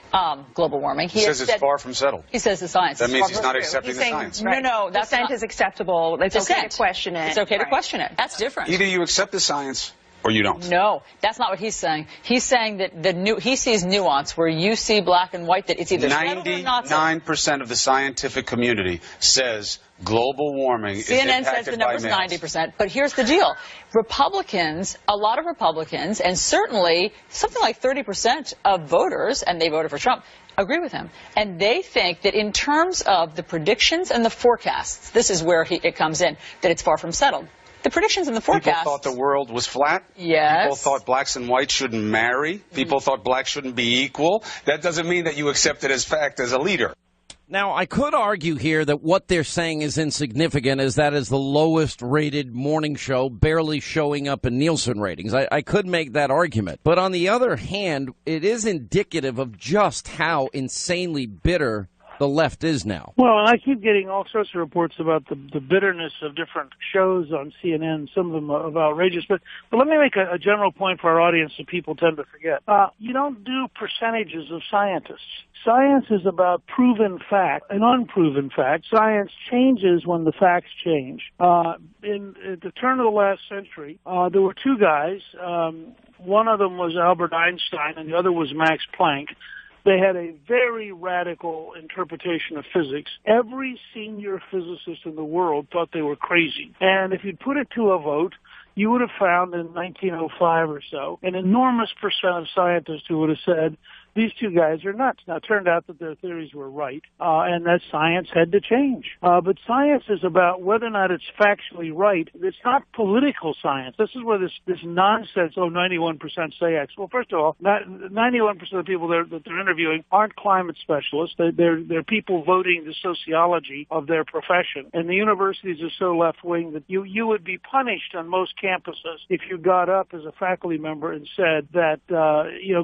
[SPEAKER 16] global warming.
[SPEAKER 18] He says it's far from settled.
[SPEAKER 16] He says the science
[SPEAKER 18] that
[SPEAKER 16] is
[SPEAKER 18] means
[SPEAKER 16] far
[SPEAKER 18] he's not accepting the science.
[SPEAKER 16] No, that's
[SPEAKER 20] dissent is acceptable. It's okay to question it.
[SPEAKER 16] It's okay to question it. That's different.
[SPEAKER 18] Either you accept the science or you don't.
[SPEAKER 16] No, that's not what he's saying. He's saying that he sees nuance where you see black and white, that it's either settled or not settled.
[SPEAKER 18] 99% of the scientific community says global warming is impacted by
[SPEAKER 16] CNN says the number's
[SPEAKER 18] males.
[SPEAKER 16] 90%. But here's the deal. Republicans, a lot of Republicans, and certainly something like 30% of voters, and they voted for Trump, agree with him. And they think that in terms of the predictions and the forecasts, this is where it comes in, that it's far from settled. The predictions and the forecasts.
[SPEAKER 18] People thought the world was flat.
[SPEAKER 16] Yes.
[SPEAKER 18] People thought blacks and whites shouldn't marry. People thought blacks shouldn't be equal. That doesn't mean that you accept it as fact as a leader.
[SPEAKER 6] Now, I could argue here that what they're saying is insignificant, as that is the lowest rated morning show, barely showing up in Nielsen ratings. I could make that argument. But on the other hand, it is indicative of just how insanely bitter the left is now.
[SPEAKER 17] Well, and I keep getting all sorts of reports about the bitterness of different shows on CNN, some of them are outrageous. But let me make a general point for our audience that people tend to forget. You don't do percentages of scientists. Science is about proven fact and unproven fact. Science changes when the facts change. At the turn of the last century, there were two guys. One of them was Albert Einstein and the other was Max Planck. They had a very radical interpretation of physics. Every senior physicist in the world thought they were crazy. And if you'd put it to a vote, you would have found in 1905 or so an enormous percent of scientists who would have said, these two guys are nuts. Now, it turned out that their theories were right, and that science had to change. But science is about whether or not it's factually right. It's not political science. This is where this nonsense, 91% say X. Well, first of all, 91% of the people that they're interviewing aren't climate specialists. They're people voting the sociology of their profession. And the universities are so left-wing that you would be punished on most campuses if you got up as a faculty member and said that,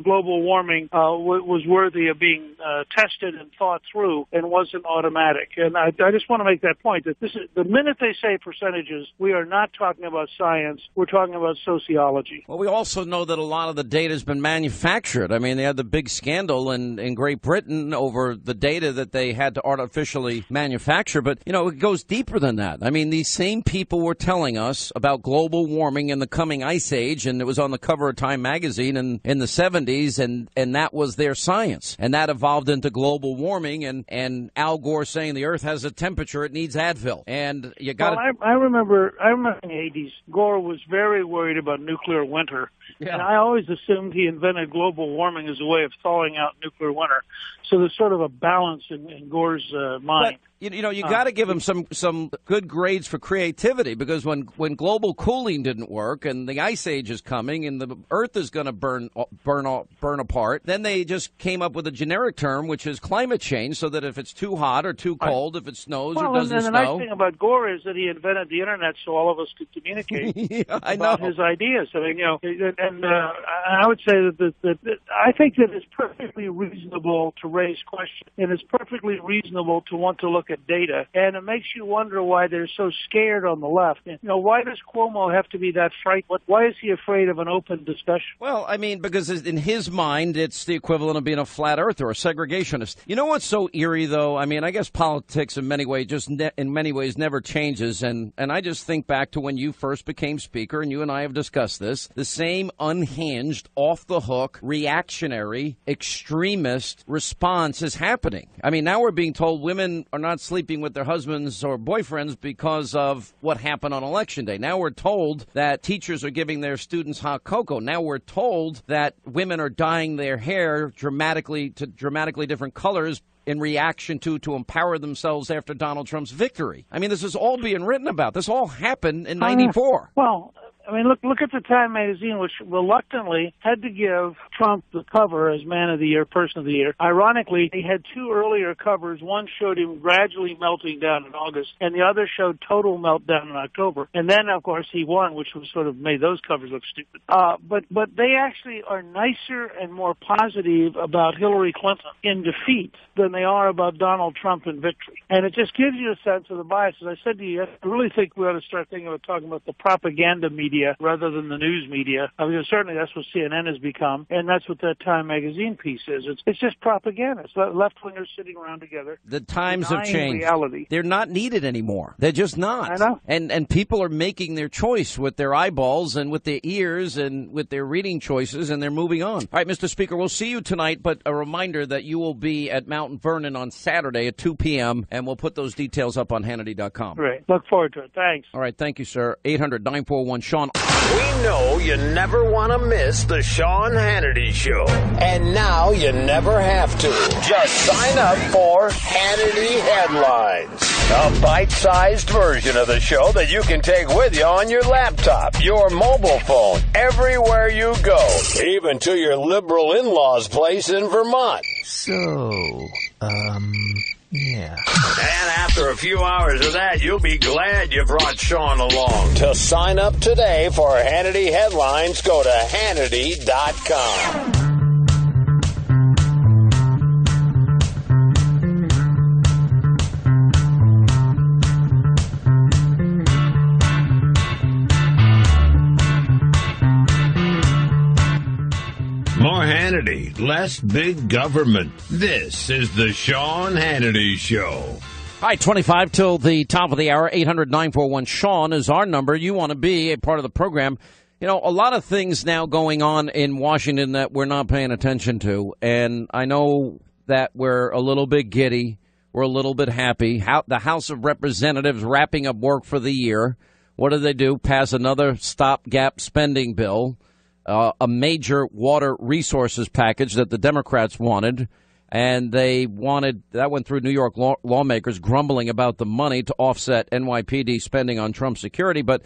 [SPEAKER 17] global warming was worthy of being tested and thought through and wasn't automatic. And I just want to make that point that the minute they say percentages, we are not talking about science. We're talking about sociology.
[SPEAKER 6] Well, we also know that a lot of the data has been manufactured. I mean, they had the big scandal in Great Britain over the data that they had to artificially manufacture. But, it goes deeper than that. I mean, these same people were telling us about global warming and the coming ice age, and it was on the cover of Time magazine in the 70s, and that was their science, and that evolved into global warming and Al Gore saying the Earth has a temperature, it needs Advil, and you got.
[SPEAKER 17] Well, I remember in the 80s, Gore was very worried about nuclear winter, and I always assumed he invented global warming as a way of thawing out nuclear winter. So there's sort of a balance in Gore's mind.
[SPEAKER 6] But, you got to give him some good grades for creativity, because when global cooling didn't work and the ice age is coming and the Earth is going to burn apart, then they just came up with a generic term, which is climate change, so that if it's too hot or too cold, if it snows or doesn't
[SPEAKER 17] and
[SPEAKER 6] snow.
[SPEAKER 17] the nice thing about Gore is that he invented the internet so all of us could communicate about his ideas. I mean, I would say that I think that it's perfectly reasonable to raise questions, and it's perfectly reasonable to want to look at data, and it makes you wonder why they're so scared on the left. Why does Cuomo have to be that frightened? Why is he afraid of an open discussion?
[SPEAKER 6] Well, I mean, because in his mind, it's the equivalent of being a flat earther or a segregationist. You know what's so eerie, though? I mean, I guess politics in many ways never changes, and I just think back to when you first became speaker, and you and I have discussed this, the same unhinged, off-the-hook, reactionary, extremist response is happening. I mean, now we're being told women are not sleeping with their husbands or boyfriends because of what happened on Election Day. Now we're told that teachers are giving their students hot cocoa. Now we're told that women are dyeing their hair dramatically different colors in reaction to empower themselves after Donald Trump's victory. I mean, this is all being written about. This all happened in 94.
[SPEAKER 17] Well, I mean, look at the Time magazine, which reluctantly had to give Trump the cover as Man of the Year, Person of the Year. Ironically, they had two earlier covers. One showed him gradually melting down in August, and the other showed total meltdown in October. And then, of course, he won, which was sort of made those covers look stupid. But they actually are nicer and more positive about Hillary Clinton in defeat than they are about Donald Trump in victory. And it just gives you a sense of the bias. As I said to you, I really think we ought to start thinking about talking about the propaganda media rather than the news media. I mean, certainly that's what CNN has become, and that's what that Time magazine piece is. It's just propaganda. It's left-wingers sitting around together.
[SPEAKER 6] The times have changed.
[SPEAKER 17] Reality.
[SPEAKER 6] They're not needed anymore. They're just not.
[SPEAKER 17] I know.
[SPEAKER 6] And people are making their choice with their eyeballs and with their ears and with their reading choices, and they're moving on. All right, Mr. Speaker, we'll see you tonight, but a reminder that you will be at Mount Vernon on Saturday at 2 p.m., and we'll put those details up on Hannity.com.
[SPEAKER 17] Great. Look forward to it. Thanks.
[SPEAKER 6] All right, thank you, sir. 800-941-SEAN.
[SPEAKER 7] We know you never want to miss the Sean Hannity Show. And now you never have to. Just sign up for Hannity Headlines, a bite-sized version of the show that you can take with you on your laptop, your mobile phone, everywhere you go, even to your liberal in-laws' place in Vermont.
[SPEAKER 1] Yeah.
[SPEAKER 7] And after a few hours of that, you'll be glad you brought Sean along. To sign up today for Hannity Headlines, go to Hannity.com. Hannity, less big government. This is the Sean Hannity Show.
[SPEAKER 6] All right, 25 till the top of the hour. 800-941-SEAN is our number. You want to be a part of the program. You know, a lot of things now going on in Washington that we're not paying attention to. And I know that we're a little bit giddy. We're a little bit happy. The House of Representatives wrapping up work for the year. What do? Pass another stopgap spending bill, a major water resources package that the Democrats wanted. And that went through New York lawmakers grumbling about the money to offset NYPD spending on Trump security. But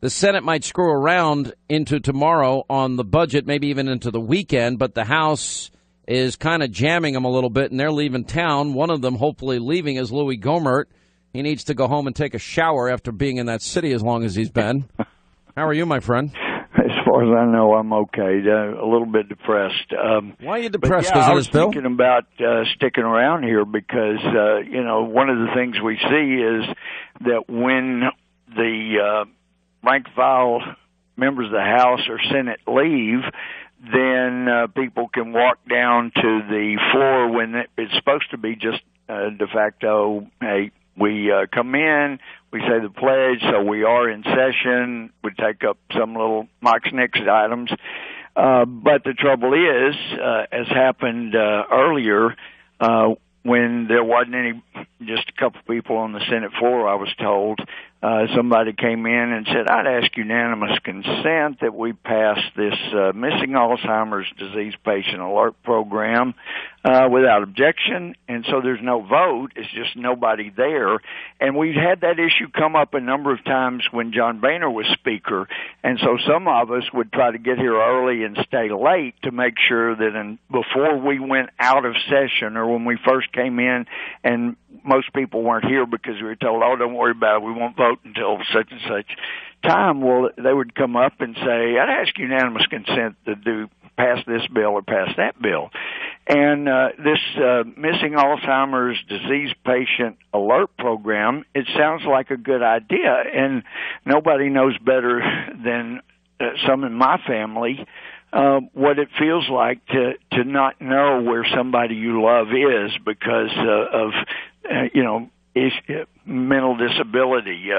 [SPEAKER 6] the Senate might screw around into tomorrow on the budget, maybe even into the weekend. But the House is kind of jamming them a little bit, and they're leaving town. One of them hopefully leaving is Louis Gohmert. He needs to go home and take a shower after being in that city as long as he's been. How are you, my friend?
[SPEAKER 1] As far as I know, I'm okay. A little bit depressed.
[SPEAKER 6] Why are you depressed? Because of this bill?
[SPEAKER 1] I was thinking about sticking around here because, one of the things we see is that when the rank-and-file members of the House or Senate leave, then people can walk down to the floor when it's supposed to be just de facto, hey, we come in, we say the pledge, so we are in session. We take up some little Mike's Nix items. But the trouble is, as happened earlier, when there wasn't just a couple people on the Senate floor, I was told, somebody came in and said, I'd ask unanimous consent that we pass this Missing Alzheimer's Disease Patient Alert Program without objection. And so there's no vote. It's just nobody there. And we've had that issue come up a number of times when John Boehner was Speaker. And so some of us would try to get here early and stay late to make sure that before we went out of session or when we first came in and most people weren't here because we were told, oh, don't worry about it, we won't vote until such and such time. Well, they would come up and say, I'd ask unanimous consent to pass this bill or pass that bill. And this Missing Alzheimer's Disease Patient Alert Program, it sounds like a good idea, and nobody knows better than some in my family what it feels like to not know where somebody you love is because of mental disability,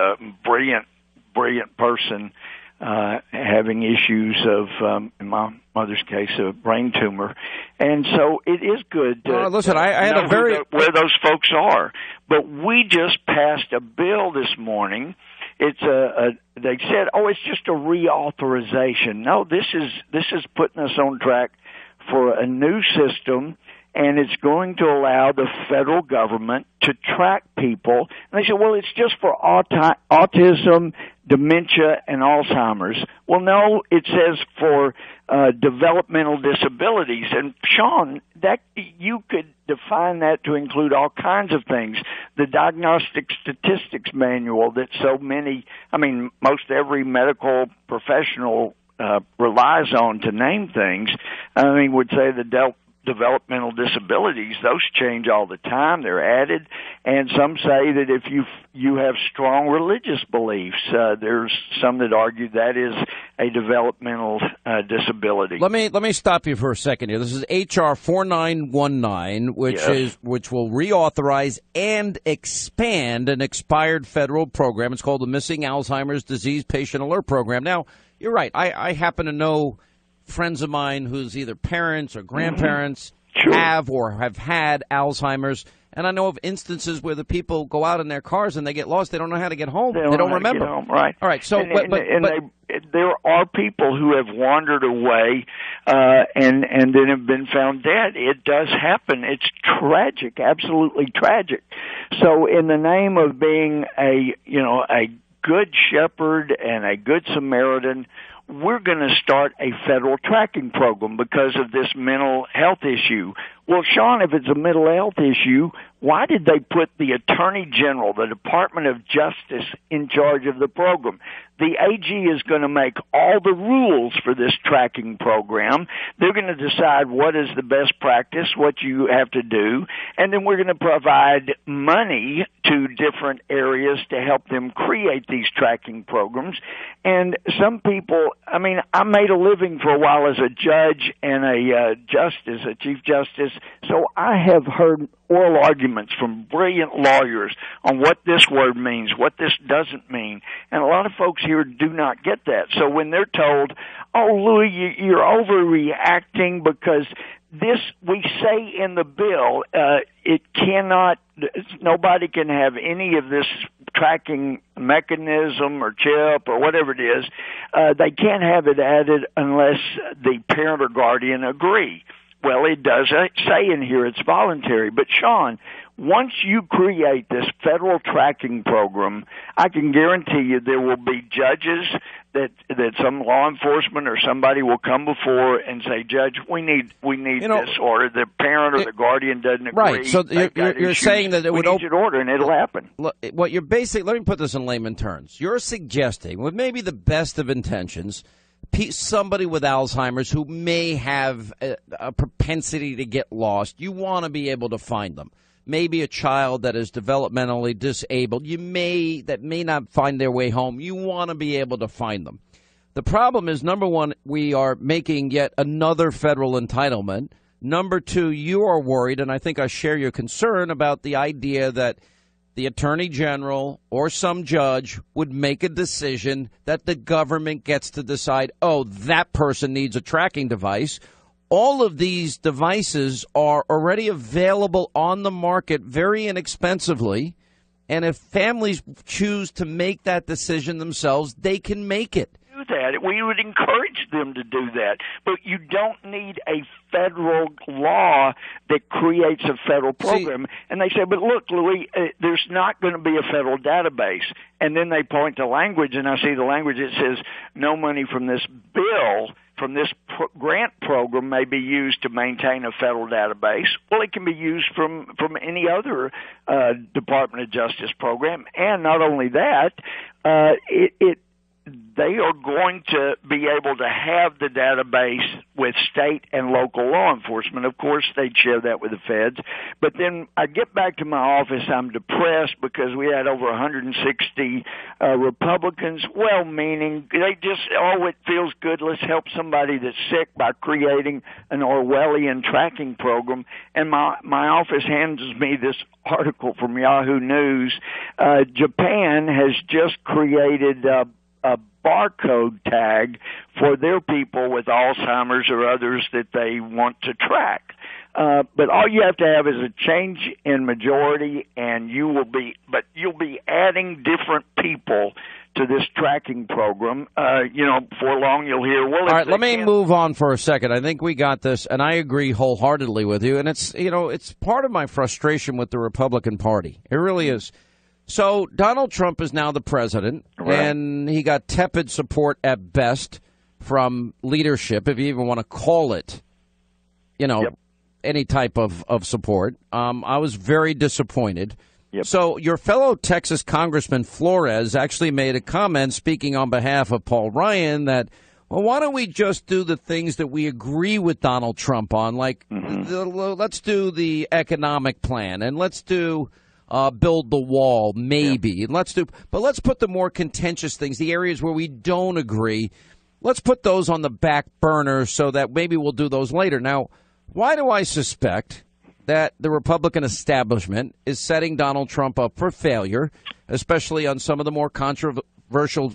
[SPEAKER 1] brilliant person having issues of, in my mother's case, a brain tumor. And so it is good to
[SPEAKER 6] listen, I had
[SPEAKER 1] know where those folks are. But we just passed a bill this morning. It's they said, it's just a reauthorization. No, this is putting us on track for a new system, and it's going to allow the federal government to track people. And they said, well, it's just for autism, dementia, and Alzheimer's. Well, no, it says for developmental disabilities. And, Sean, that you could define that to include all kinds of things. The Diagnostic Statistics Manual that most every medical professional relies on to name things, would say the developmental disabilities, those change all the time. They're added. And some say that if you have strong religious beliefs, there's some that argue that is a developmental disability.
[SPEAKER 6] Let me stop you for a second here. This is H.R. 4919, which will reauthorize and expand an expired federal program. It's called the Missing Alzheimer's Disease Patient Alert Program. Now, you're right. I happen to know friends of mine whose either parents or grandparents have or have had Alzheimer's. And I know of instances where the people go out in their cars and they get lost. They don't know how to get home. They don't remember.
[SPEAKER 1] Get home, right.
[SPEAKER 6] All right. So,
[SPEAKER 1] there are people who have wandered away and then have been found dead. It does happen. It's tragic, absolutely tragic. So in the name of being a good shepherd and a good Samaritan, we're going to start a federal tracking program because of this mental health issue. Well, Sean, if it's a mental health issue, why did they put the Attorney General, the Department of Justice, in charge of the program? The AG is going to make all the rules for this tracking program. They're going to decide what is the best practice, what you have to do, and then we're going to provide money to different areas to help them create these tracking programs. And some people, I mean, I made a living for a while as a judge and a justice, a chief justice, so I have heard oral arguments from brilliant lawyers on what this word means, what this doesn't mean. And a lot of folks here do not get that. So when they're told, oh, Louis, you're overreacting because this, we say in the bill, it cannot, nobody can have any of this tracking mechanism or chip or whatever it is. They can't have it added unless the parent or guardian agree. Well, it does say in here it's voluntary. But, Sean, once you create this federal tracking program, I can guarantee you there will be judges that some law enforcement or somebody will come before and say, Judge, we need this, or the parent or the guardian doesn't agree.
[SPEAKER 6] Right. So you're saying that it would
[SPEAKER 1] open order, and it'll happen.
[SPEAKER 6] What you're basically, let me put this in layman terms. You're suggesting, with maybe the best of intentions, somebody with Alzheimer's who may have a propensity to get lost, you want to be able to find them. Maybe a child that is developmentally disabled, that may not find their way home, you want to be able to find them. The problem is, number one, we are making yet another federal entitlement. Number two, you are worried, and I think I share your concern about the idea that the Attorney General or some judge would make a decision that the government gets to decide, oh, that person needs a tracking device. All of these devices are already available on the market very inexpensively, and if families choose to make that decision themselves, they can make it.
[SPEAKER 1] That we would encourage them to do that, but you don't need a federal law that creates a federal program. And they say, but look, Louis, there's not going to be a federal database. And then they point to language, and I see the language that says no money from this bill, from this grant program, may be used to maintain a federal database. Well, it can be used from any other Department of Justice program. And not only that, they are going to be able to have the database with state and local law enforcement. Of course, they'd share that with the feds. But then I get back to my office, I'm depressed because we had over 160 Republicans, well-meaning. They just, oh, it feels good. Let's help somebody that's sick by creating an Orwellian tracking program. And my office hands me this article from Yahoo News. Japan has just created a barcode tag for their people with Alzheimer's or others that they want to track. But all you have to have is a change in majority, and you'll be adding different people to this tracking program. Before long you'll hear, well,
[SPEAKER 6] all right, let me move on for a second. I think we got this, and I agree wholeheartedly with you. And it's part of my frustration with the Republican Party. It really is. So Donald Trump is now the president, and he got tepid support at best from leadership, if you even want to call it, any type of support. I was very disappointed. Yep. So your fellow Texas Congressman Flores actually made a comment speaking on behalf of Paul Ryan that, well, why don't we just do the things that we agree with Donald Trump on, like let's do the economic plan, and let's do build the wall, maybe. Yeah. And let's put the more contentious things, the areas where we don't agree, let's put those on the back burner so that maybe we'll do those later. Now, why do I suspect that the Republican establishment is setting Donald Trump up for failure, especially on some of the more controversial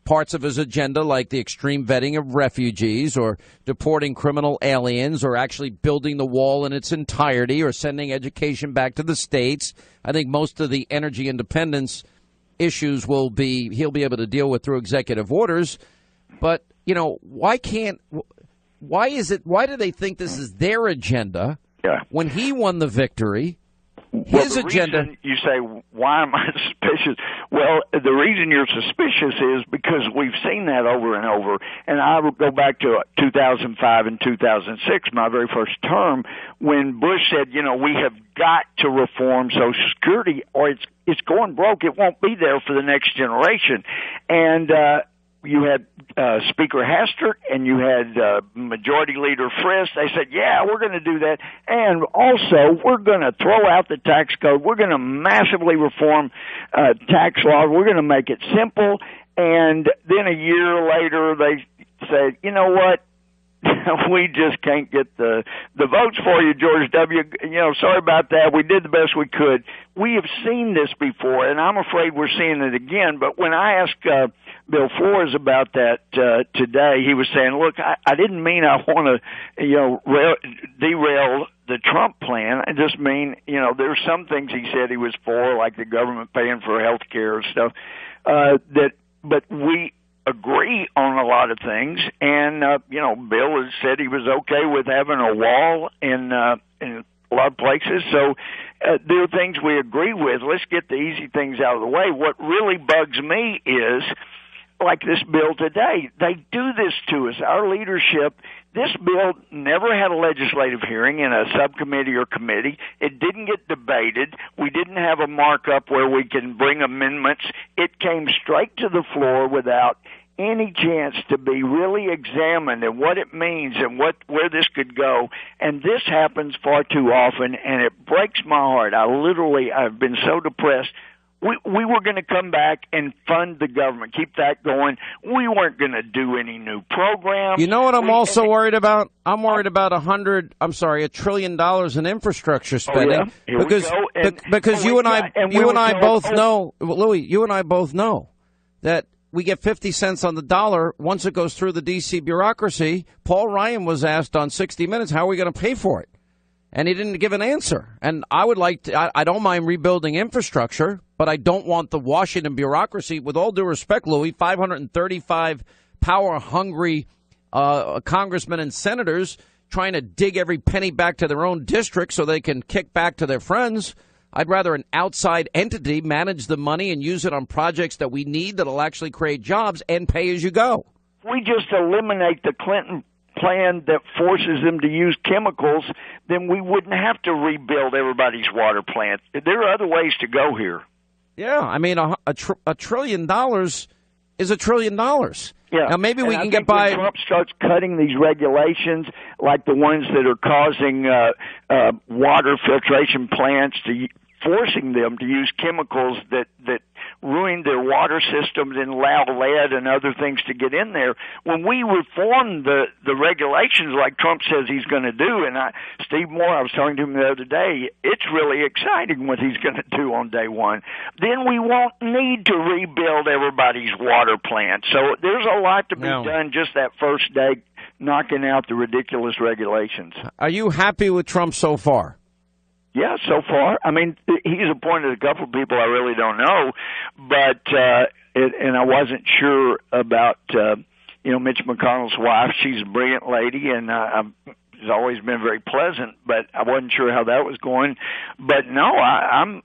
[SPEAKER 6] parts of his agenda, like the extreme vetting of refugees or deporting criminal aliens or actually building the wall in its entirety or sending education back to the states? I think most of the energy independence issues he'll be able to deal with through executive orders. But, why do they think this is their agenda when he won the victory his agenda.
[SPEAKER 1] You say, why am I suspicious? Well, the reason you're suspicious is because we've seen that over and over. And I would go back to 2005 and 2006, my very first term, when Bush said, we have got to reform Social Security or it's going broke. It won't be there for the next generation. And you had Speaker Hastert and you had Majority Leader Frist. They said, yeah, we're going to do that. And also, we're going to throw out the tax code. We're going to massively reform tax laws. We're going to make it simple. And then a year later, they said, you know what? We just can't get the votes for you, George W. Sorry about that. We did the best we could. We have seen this before, and I'm afraid we're seeing it again. But when I asked Bill Flores about that today, he was saying, look, I didn't mean I want to, derail the Trump plan. I just mean, there's some things he said he was for, like the government paying for health care and stuff, but we agree on a lot of things, and Bill has said he was okay with having a wall in a lot of places. So there are things we agree with. Let's get the easy things out of the way. What really bugs me is, like this bill today, they do this to us. Our leadership, this bill never had a legislative hearing in a subcommittee or committee. It didn't get debated. We didn't have a markup where we can bring amendments. It came straight to the floor without any chance to be really examined and what it means and where this could go. And this happens far too often, and it breaks my heart. I've been so depressed. We were going to come back and fund the government, keep that going. We weren't going to do any new programs.
[SPEAKER 6] You know what I'm also worried about? I'm worried about $1 trillion in infrastructure spending. Because you and I both know, Louis, you and I both know that we get 50 cents on the dollar once it goes through the D.C. bureaucracy. Paul Ryan was asked on 60 Minutes, how are we going to pay for it? And he didn't give an answer. And I would like to, I don't mind rebuilding infrastructure, but I don't want the Washington bureaucracy, with all due respect, Louis, 535 power-hungry congressmen and senators trying to dig every penny back to their own district so they can kick back to their friends. I'd rather an outside entity manage the money and use it on projects that we need that'll actually create jobs and pay as you go.
[SPEAKER 1] We just eliminate the Clinton plan that forces them to use chemicals, then we wouldn't have to rebuild everybody's water plant. There are other ways to go here.
[SPEAKER 6] Yeah, I mean, $1 trillion is $1 trillion.
[SPEAKER 1] Yeah.
[SPEAKER 6] Now, maybe we can get
[SPEAKER 1] by. When Trump starts cutting these regulations, like the ones that are causing water filtration plants to forcing them to use chemicals that ruin their water systems and allow lead and other things to get in there. When we reform the regulations like Trump says he's going to do, and Steve Moore, I was talking to him the other day, it's really exciting what he's going to do on day one. Then we won't need to rebuild everybody's water plants. So there's a lot to be done just that first day, knocking out the ridiculous regulations.
[SPEAKER 6] Are you happy with Trump so far?
[SPEAKER 1] Yeah, so far. I mean, he's appointed a couple of people I really don't know, but and I wasn't sure about Mitch McConnell's wife. She's a brilliant lady, and has always been very pleasant, but I wasn't sure how that was going. But no, I'm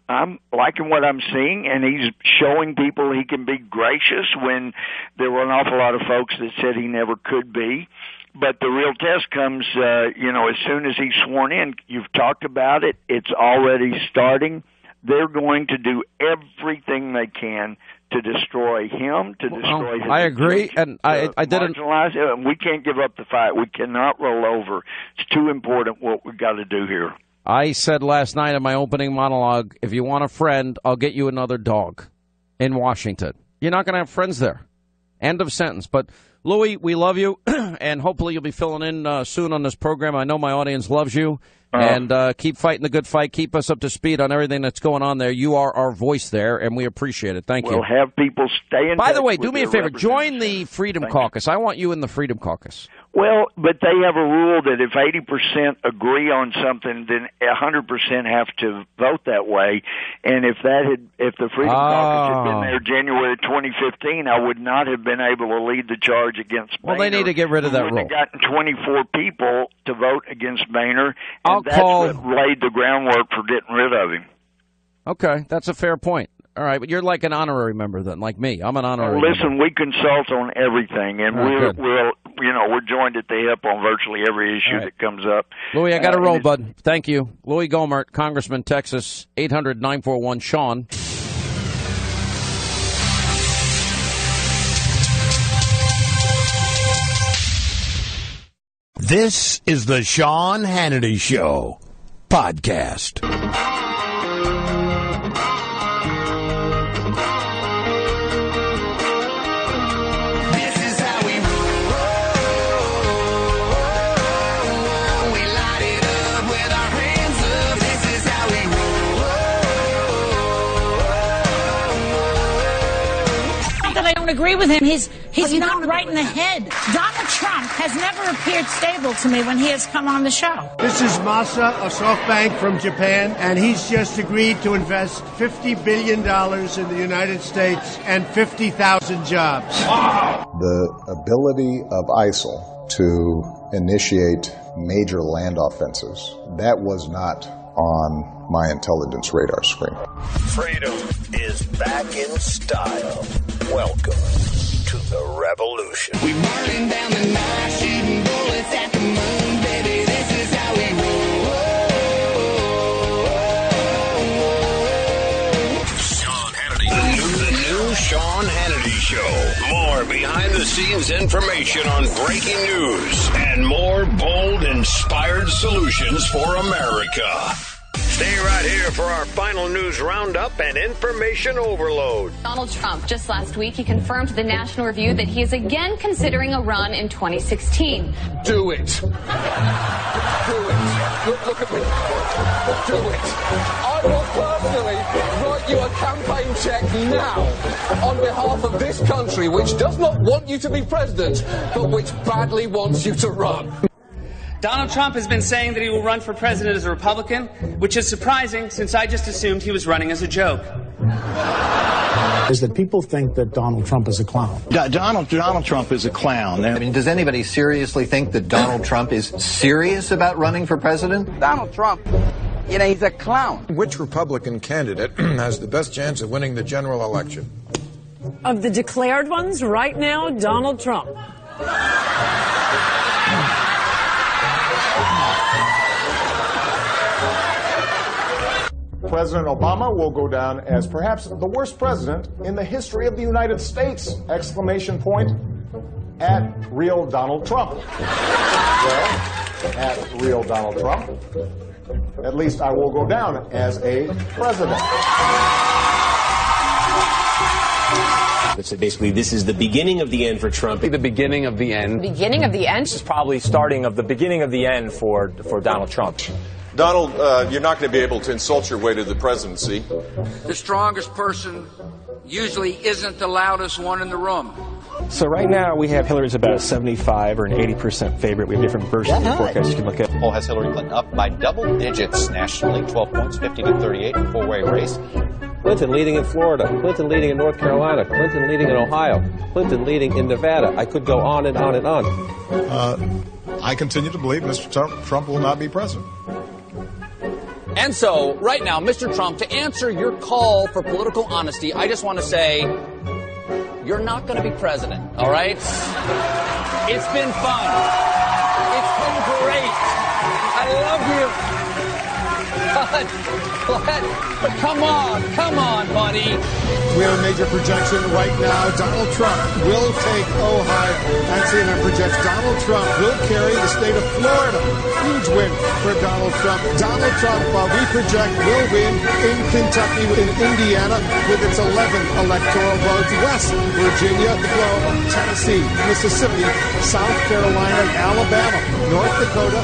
[SPEAKER 1] liking what I'm seeing, and he's showing people he can be gracious when there were an awful lot of folks that said he never could be. But the real test comes, as soon as he's sworn in. You've talked about it. It's already starting. They're going to do everything they can to destroy him, to destroy his...
[SPEAKER 6] I agree, and I didn't...
[SPEAKER 1] Marginalize him. We can't give up the fight. We cannot roll over. It's too important what we've got to do here.
[SPEAKER 6] I said last night in my opening monologue, if you want a friend, I'll get you another dog in Washington. You're not going to have friends there. End of sentence. But... Louis, we love you, and hopefully you'll be filling in soon on this program. I know my audience loves you, and keep fighting the good fight. Keep us up to speed on everything that's going on there. You are our voice there, and we appreciate it. Thank you.
[SPEAKER 1] We'll have people stay in touch.
[SPEAKER 6] By the way, do me a favor. Join the Freedom Caucus. I want you in the Freedom Caucus.
[SPEAKER 1] Well, but they have a rule that if 80% agree on something, then 100% have to vote that way. And if the Freedom Caucus had been there January 2015, I would not have been able to lead the charge against Boehner.
[SPEAKER 6] Well, they need to get rid of that rule.
[SPEAKER 1] They've gotten 24 people to vote against Boehner, and that's what laid the groundwork for getting rid of him.
[SPEAKER 6] Okay, that's a fair point. All right, but you're like an honorary member then, like me. I'm an honorary
[SPEAKER 1] Listen,
[SPEAKER 6] member.
[SPEAKER 1] we consult on everything, and we're joined at the hip on virtually every issue that comes up.
[SPEAKER 6] Louis, I got to roll, bud. Thank you. Louis Gohmert, Congressman, Texas, 800-941-SEAN.
[SPEAKER 7] This is the Sean Hannity Show podcast.
[SPEAKER 8] Agree with him. He's not right in the head. Donald Trump has never appeared stable to me when he has come on the show.
[SPEAKER 15] This is Masa of SoftBank from Japan, and he's just agreed to invest $50 billion in the United States and 50,000 jobs.
[SPEAKER 25] The ability of ISIL to initiate major land offenses, that was not on my intelligence radar screen.
[SPEAKER 7] Freedom is back in style. Welcome to the revolution.
[SPEAKER 10] We burning down the night, shooting bullets at the moon, baby. This is how we roll.
[SPEAKER 7] Sean Hannity. The new Sean Hannity Show. More behind-the-scenes information on breaking news and more bold, inspired solutions for America. Stay right here for our final news roundup and information overload.
[SPEAKER 2] Donald Trump, just last week, he confirmed to the National Review that he is again considering a run in 2016.
[SPEAKER 3] Do it. Do it. Look at me. Do it. I will personally write you a campaign check now on behalf of this country, which does not want you to be president, but which badly wants you to run.
[SPEAKER 5] Donald Trump has been saying that he will run for president as a Republican, which is surprising since I just assumed he was running as a joke.
[SPEAKER 21] Is that people think that Donald Trump is a clown.
[SPEAKER 23] Donald Trump is a clown.
[SPEAKER 24] I mean, does anybody seriously think that Donald Trump is serious about running for president?
[SPEAKER 26] Donald Trump, you know, he's a clown.
[SPEAKER 11] Which Republican candidate has the best chance of winning the general election?
[SPEAKER 28] Of the declared ones right now, Donald Trump.
[SPEAKER 19] President Obama will go down as perhaps the worst president in the history of the United States! Exclamation point at real Donald Trump. Well, at real Donald Trump, at least I will go down as a president.
[SPEAKER 29] So basically, this is the beginning of the end for Trump.
[SPEAKER 30] The beginning of the end.
[SPEAKER 16] Beginning of the end?
[SPEAKER 30] This is probably starting of the beginning of the end for Donald Trump.
[SPEAKER 22] Donald, you're not going to be able to insult your way to the presidency.
[SPEAKER 31] The strongest person usually isn't the loudest one in the room.
[SPEAKER 30] So right now we have Hillary's about a 75 or an 80% favorite. We have different versions of the forecast you can look at.
[SPEAKER 24] The poll has Hillary Clinton up by double digits nationally, 12 points, 50-38, a four-way race.
[SPEAKER 32] Clinton leading in Florida, Clinton leading in North Carolina, Clinton leading in Ohio, Clinton leading in Nevada. I could go on and on and on.
[SPEAKER 19] I continue to believe Mr. Trump will not be president.
[SPEAKER 30] And so, right now, Mr. Trump, to answer your call for political honesty, I just want to say, you're not going to be president, all right? It's been fun. It's been great. I love you. But come on, buddy.
[SPEAKER 4] We have a major projection right now. Donald Trump will take Ohio. And CNN projects Donald Trump will carry the state of Florida. Huge win for Donald Trump. Donald Trump, we project, will win in Kentucky, in Indiana, with its 11 electoral votes. West Virginia, Tennessee, Mississippi, South Carolina, Alabama, North Dakota,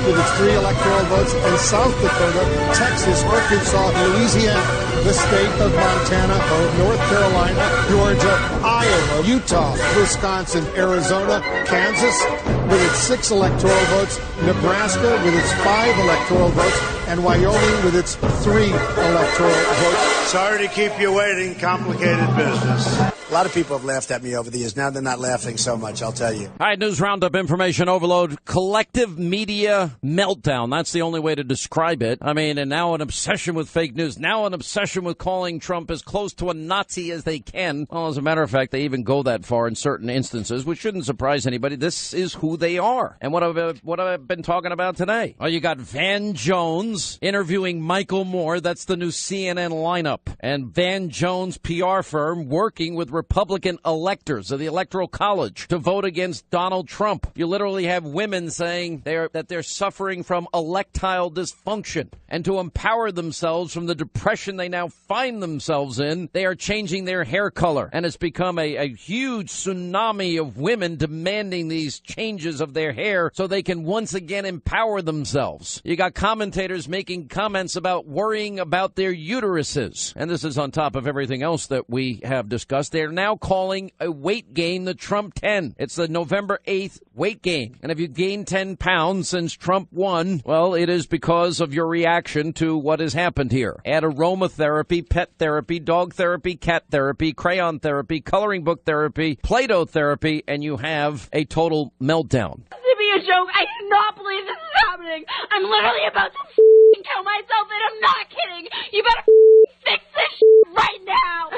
[SPEAKER 4] with its 3 electoral votes, and South Dakota, Texas, Arkansas, Louisiana, the state of Montana, North Carolina, Georgia, Iowa, Utah, Wisconsin, Arizona, Kansas with its 6 electoral votes, Nebraska with its 5 electoral votes, and Wyoming with its 3 electoral votes.
[SPEAKER 1] Sorry to keep you waiting. Complicated business. A lot of people have laughed at me over the years. Now they're not laughing so much, I'll tell you.
[SPEAKER 6] All right, news roundup, information overload, collective media meltdown. That's the only way to describe it. I mean, and now an obsession with fake news, now an obsession with calling Trump as close to a Nazi as they can. Well, as a matter of fact, they even go that far in certain instances, which shouldn't surprise anybody. This is who they are. And what have I been talking about today? Oh, you got Van Jones interviewing Michael Moore. That's the new CNN lineup. And Van Jones' PR firm working with Republican electors of the Electoral College to vote against Donald Trump. You literally have women saying that they're suffering from electile dysfunction. And to empower themselves from the depression they now find themselves in, they are changing their hair color. And it's become a huge tsunami of women demanding these changes of their hair so they can once again empower themselves. You got commentators making comments about worrying about their uteruses. And this is on top of everything else that we have discussed. They're now calling a weight gain the Trump 10. It's the November 8th weight gain. And if you gained 10 pounds since Trump won, well, it is because of your reaction to what has happened here. Add aromatherapy, pet therapy, dog therapy, cat therapy, crayon therapy, coloring book therapy, Play-Doh therapy, and you have a total meltdown.
[SPEAKER 8] To be a joke, I cannot believe this is happening. I'm literally about to kill myself, and I'm not kidding. You better fix this right now.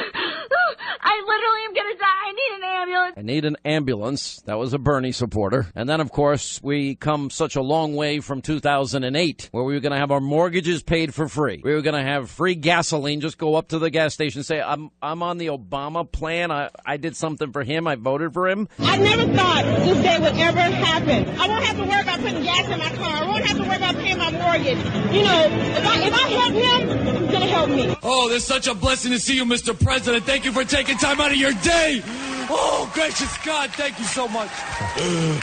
[SPEAKER 8] I literally am gonna die. I need an ambulance.
[SPEAKER 6] I need an ambulance. That was a Bernie supporter. And then, of course, we come such a long way from 2008, where we were going to have our mortgages paid for free. We were going to have free gasoline. Just go up to the gas station and say, I'm on the Obama plan. I did something for him. I voted for him.
[SPEAKER 8] I never thought this day would ever happen. I won't have to worry about putting gas in my car. I won't have to worry about paying my mortgage. You know, if I help him, he's going to help me.
[SPEAKER 9] Oh, it's such a blessing to see you, Mr. President. Thank you for taking time out of your day. Oh, gracious God, thank you so much.
[SPEAKER 12] You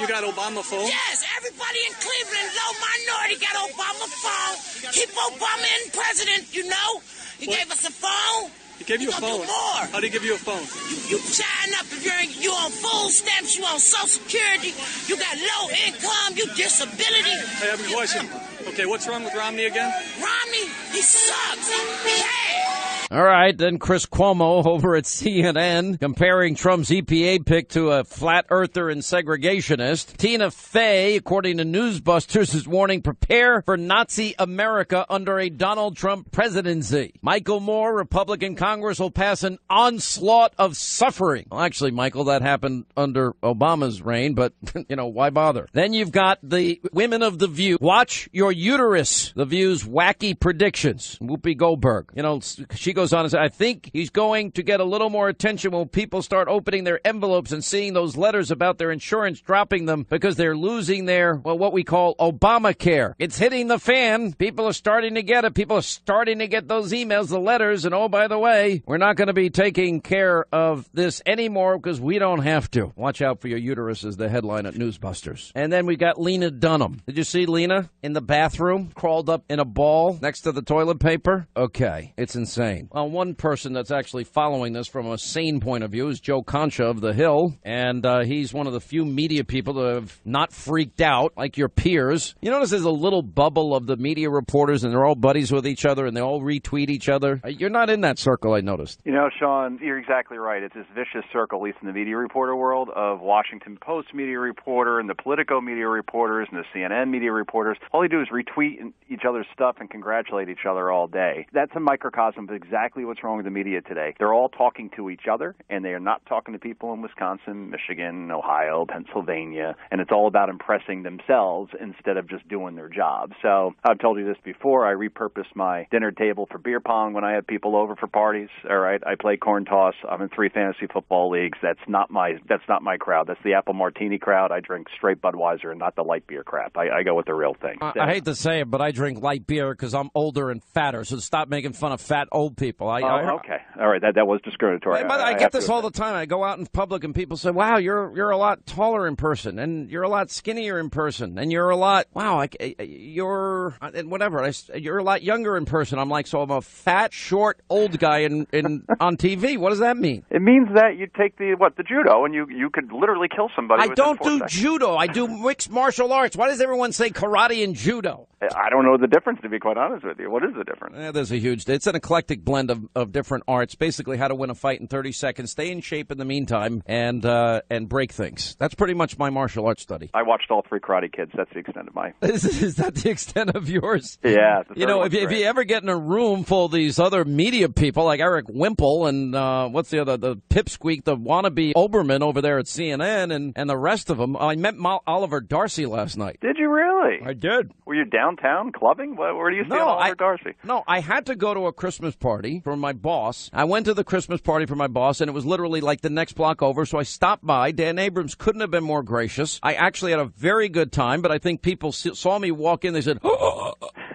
[SPEAKER 12] got Obama phone?
[SPEAKER 8] Yes, everybody in Cleveland, low minority, got Obama phone. Keep Obama in president, you know. He gave us a phone.
[SPEAKER 12] He gave you a phone?
[SPEAKER 8] More.
[SPEAKER 12] How did he give you a phone?
[SPEAKER 8] You sign up if you're on food stamps, you on Social Security, you got low income, you disability.
[SPEAKER 12] I have a question. Okay, what's wrong with Romney again?
[SPEAKER 8] Romney, he sucks. Hey!
[SPEAKER 6] All right, then Chris Cuomo over at CNN comparing Trump's EPA pick to a flat earther and segregationist. Tina Fey, according to Newsbusters, is warning prepare for Nazi America under a Donald Trump presidency. Michael Moore, Republican Congress will pass an onslaught of suffering. Well, actually, Michael, that happened under Obama's reign, but, why bother? Then you've got the women of The View. Watch your uterus. The View's wacky predictions. Whoopi Goldberg. She goes on and says, I think he's going to get a little more attention when people start opening their envelopes and seeing those letters about their insurance dropping them because they're losing their, what we call Obamacare. It's hitting the fan. People are starting to get it. People are starting to get those emails, the letters. And oh, by the way, we're not going to be taking care of this anymore because we don't have to. Watch out for your uterus is the headline at Newsbusters. And then we got Lena Dunham. Did you see Lena in the bathroom, crawled up in a ball next to the toilet paper? Okay, it's insane. Well, one person that's actually following this from a sane point of view is Joe Concha of The Hill, and he's one of the few media people that have not freaked out like your peers. You notice there's a little bubble of the media reporters, and they're all buddies with each other, and they all retweet each other. You're not in that circle, I noticed.
[SPEAKER 13] Sean, you're exactly right. It's this vicious circle, at least in the media reporter world, of Washington Post media reporter and the Politico media reporters and the CNN media reporters. All they do is retweet each other's stuff and congratulate each other all day. That's a microcosm of exactly what's wrong with the media today. They're all talking to each other, and they are not talking to people in Wisconsin, Michigan, Ohio, Pennsylvania, and it's all about impressing themselves instead of just doing their job. So I've told you this before. I repurpose my dinner table for beer pong when I have people over for parties. All right, I play corn toss. I'm in 3 fantasy football leagues. That's not my crowd. That's the apple martini crowd. I drink straight Budweiser and not the light beer crap. I go with the real thing.
[SPEAKER 6] I hate to say it, but I drink light beer because I'm older and fatter. So stop making fun of fat old people. people.
[SPEAKER 13] Okay. All right. That was discriminatory.
[SPEAKER 6] But I get this all the time. I go out in public and people say, wow, you're a lot taller in person, and you're a lot skinnier in person, and you're a lot, you're a lot younger in person. I'm like, so I'm a fat, short, old guy on TV. What does that mean?
[SPEAKER 13] It means that you take the judo, and you could literally kill somebody.
[SPEAKER 6] I don't do judo. I do mixed martial arts. Why does everyone say karate and judo?
[SPEAKER 13] I don't know the difference, to be quite honest with you. What is the difference?
[SPEAKER 6] There's it's an eclectic blend of different arts. Basically, how to win a fight in 30 seconds, stay in shape in the meantime, and break things. That's pretty much my martial arts study.
[SPEAKER 13] I watched all 3 Karate Kids. That's the extent of my...
[SPEAKER 6] Is that the extent of yours?
[SPEAKER 13] Yeah.
[SPEAKER 6] If you ever get in a room full of these other media people like Eric Wimple and what's the other, the pipsqueak, the wannabe Oberman over there at CNN and the rest of them. I met Oliver Darcy last night.
[SPEAKER 13] Did you really?
[SPEAKER 6] I did.
[SPEAKER 13] Were you downtown clubbing? Where do you see Oliver Darcy?
[SPEAKER 6] No, I had to go to a Christmas party for my boss. I went to the Christmas party for my boss, and it was literally like the next block over, so I stopped by. Dan Abrams couldn't have been more gracious. I actually had a very good time, but I think people saw me walk in. They said, oh,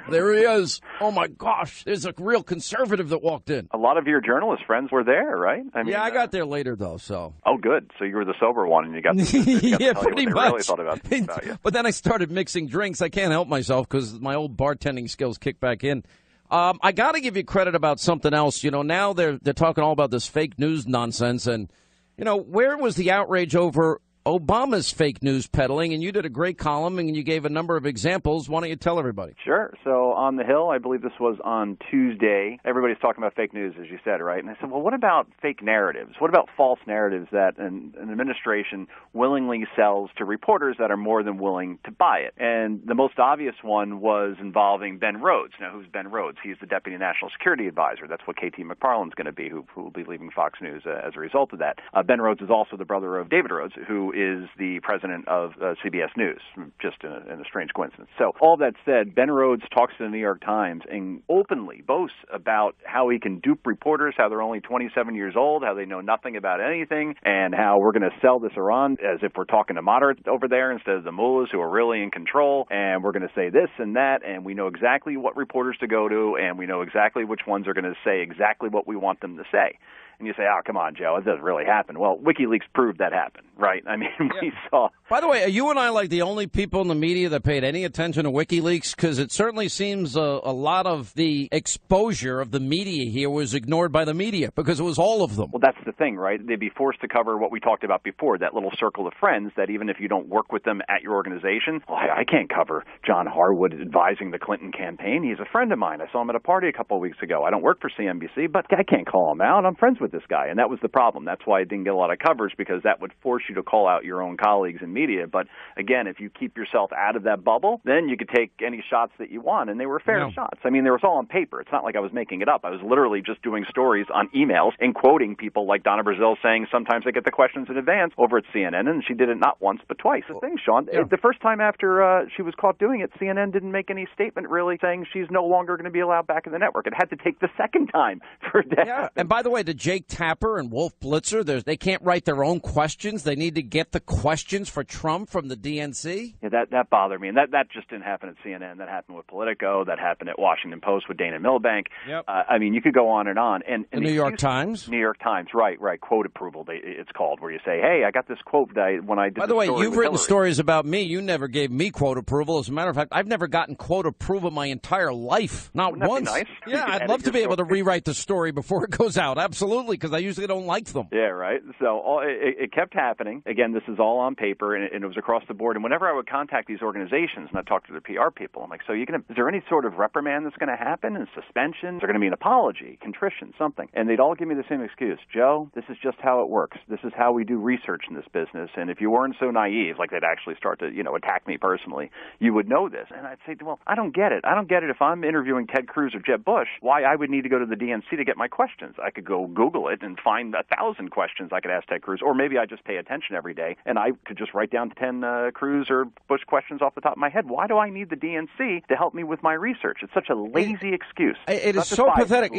[SPEAKER 6] there he is. Oh, my gosh. There's a real conservative that walked in.
[SPEAKER 13] A lot of your journalist friends were there, right?
[SPEAKER 6] I got there later, though, so.
[SPEAKER 13] Oh, good. So you were the sober one, and you got to
[SPEAKER 6] yeah,
[SPEAKER 13] tell
[SPEAKER 6] pretty
[SPEAKER 13] you what
[SPEAKER 6] much.
[SPEAKER 13] they really thought about you.
[SPEAKER 6] But then I started mixing drinks. I can't help myself because my old bartending skills kicked back in. I got to give you credit about something else. Now they're talking all about this fake news nonsense. And, where was the outrage over Obama's fake news peddling? And you did a great column, and you gave a number of examples. Why don't you tell everybody?
[SPEAKER 13] Sure. So on the Hill, I believe this was on Tuesday, everybody's talking about fake news, as you said, right? And I said, well, what about fake narratives? What about false narratives that an administration willingly sells to reporters that are more than willing to buy it? And the most obvious one was involving Ben Rhodes. Now, who's Ben Rhodes? He's the Deputy National Security Advisor. That's what KT McFarland's going to be, who will be leaving Fox News as a result of that. Ben Rhodes is also the brother of David Rhodes, who is the president of CBS News, just in a strange coincidence. So all that said, Ben Rhodes talks to the New York Times and openly boasts about how he can dupe reporters, how they're only 27 years old, how they know nothing about anything, and how we're going to sell this around as if we're talking to moderates over there instead of the mullahs who are really in control, and we're going to say this and that, and we know exactly what reporters to go to, and we know exactly which ones are going to say exactly what we want them to say. And you say, oh, come on, Joe, it doesn't really happen. Well, WikiLeaks proved that happened, right? I mean, we saw.
[SPEAKER 6] By the way, are you and I like the only people in the media that paid any attention to WikiLeaks? Because it certainly seems a lot of the exposure of the media here was ignored by the media because it was all of them.
[SPEAKER 13] Well, that's the thing, right? They'd be forced to cover what we talked about before, that little circle of friends that even if you don't work with them at your organization, well, I can't cover John Harwood advising the Clinton campaign. He's a friend of mine. I saw him at a party a couple of weeks ago. I don't work for CNBC, but I can't call him out. I'm friends with this guy. And that was the problem. That's why it didn't get a lot of coverage, because that would force you to call out your own colleagues in media. But again, if you keep yourself out of that bubble, then you could take any shots that you want. And they were fair shots. I mean, they were all on paper. It's not like I was making it up. I was literally just doing stories on emails and quoting people like Donna Brazile saying sometimes I get the questions in advance over at CNN. And she did it not once but twice. The thing, Sean, the first time after she was caught doing it, CNN didn't make any statement really saying she's no longer going to be allowed back in the network. It had to take the second time for it to happen.
[SPEAKER 6] And by the way, the Jake Tapper and Wolf Blitzer, they can't write their own questions. They need to get the questions for Trump from the DNC.
[SPEAKER 13] Yeah, that bothered me. And that just didn't happen at CNN. That happened with Politico. That happened at Washington Post with Dana Milbank.
[SPEAKER 6] Yep.
[SPEAKER 13] I mean, you could go on and on. And
[SPEAKER 6] the New York Times?
[SPEAKER 13] New York Times, right. Quote approval, it's called, where you say, hey, I got this quote when I did
[SPEAKER 6] By the way, you've written
[SPEAKER 13] Hillary.
[SPEAKER 6] Stories about me. You never gave me quote approval. As a matter of fact, I've never gotten quote approval my entire life. Not
[SPEAKER 13] Wouldn't
[SPEAKER 6] once.
[SPEAKER 13] that be nice?
[SPEAKER 6] Yeah, I'd love to be able to rewrite the story before it goes out. Absolutely, because I usually don't like them.
[SPEAKER 13] Yeah, right. So it kept happening. Again, this is all on paper, and it was across the board. And whenever I would contact these organizations and I'd talk to their PR people, I'm like, so is there any sort of reprimand that's going to happen, and suspension? Is there going to be an apology, contrition, something? And they'd all give me the same excuse. Joe, this is just how it works. This is how we do research in this business. And if you weren't so naive, like they'd actually start to, attack me personally, you would know this. And I'd say, well, I don't get it. I don't get it. If I'm interviewing Ted Cruz or Jeb Bush, why I would need to go to the DNC to get my questions. I could go Google it and find 1,000 questions I could ask Ted Cruz, or maybe I just pay attention every day and I could just write down 10 Cruz or Bush questions off the top of my head. Why do I need the DNC to help me with my research? It's such a lazy excuse.
[SPEAKER 6] It is so pathetic.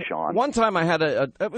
[SPEAKER 6] Sean. One time I had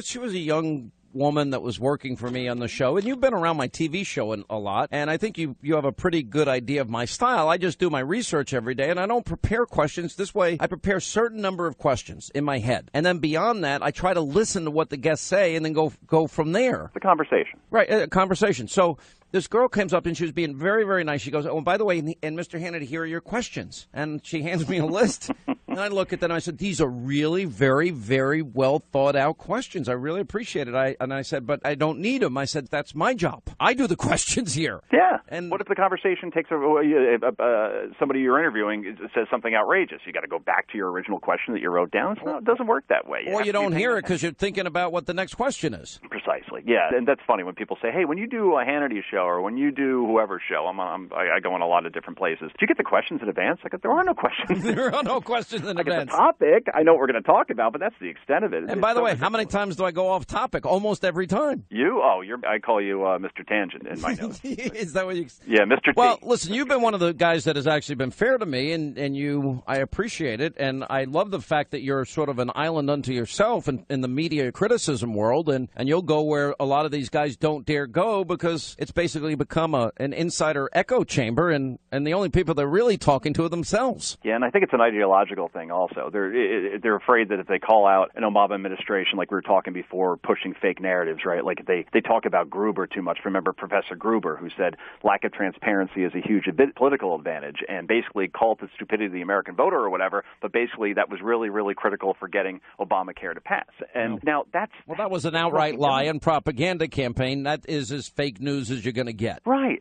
[SPEAKER 6] she was a young woman that was working for me on the show, and you've been around my TV show a lot, and I think you have a pretty good idea of my style. I just do my research every day, and I don't prepare questions. This way, I prepare a certain number of questions in my head, and then beyond that, I try to listen to what the guests say and then go from there.
[SPEAKER 13] The conversation.
[SPEAKER 6] Right, a conversation. So this girl comes up, and she was being very, very nice. She goes, oh, by the way, and Mr. Hannity, here are your questions. And she hands me a list, and I look at them, and I said, these are really very, very well thought out questions. I really appreciate it. And I said, but I don't need them. I said, that's my job. I do the questions here.
[SPEAKER 13] Yeah.
[SPEAKER 6] And
[SPEAKER 13] what if the conversation takes somebody you're interviewing says something outrageous? You got to go back to your original question that you wrote down. No, it doesn't work that way.
[SPEAKER 6] Or you don't hear it because you're thinking about what the next question is.
[SPEAKER 13] Precisely. Yeah. And that's funny when people say, hey, when you do a Hannity show or when you do whoever's show, I go in a lot of different places. Do you get the questions in advance? Like, there are no questions.
[SPEAKER 6] There are no questions in advance.
[SPEAKER 13] It's a topic. I know what we're going to talk about, but that's the extent of it.
[SPEAKER 6] And by the way, how many times do I go off topic? Almost every time.
[SPEAKER 13] You? Oh, I call you Mr. Tangent in my notes.
[SPEAKER 6] Is that what you?
[SPEAKER 13] Yeah, Mr. T.
[SPEAKER 6] Well, listen, you've been one of the guys that has actually been fair to me, and I appreciate it, and I love the fact that you're sort of an island unto yourself in the media criticism world, and you'll go where a lot of these guys don't dare go because it's basically become an insider echo chamber, and the only people they're really talking to are themselves.
[SPEAKER 13] Yeah, and I think it's an ideological thing also. They're afraid that if they call out an Obama administration, like we were talking before, pushing fake narratives, right? Like they talk about Gruber too much. Remember Professor Gruber, who said lack of transparency is a huge political advantage, and basically called the stupidity of the American voter or whatever, but basically that was really, really critical for getting Obamacare to pass. And now that
[SPEAKER 6] was an outright lie and propaganda campaign. That is as fake news as you're going to get.
[SPEAKER 13] Right.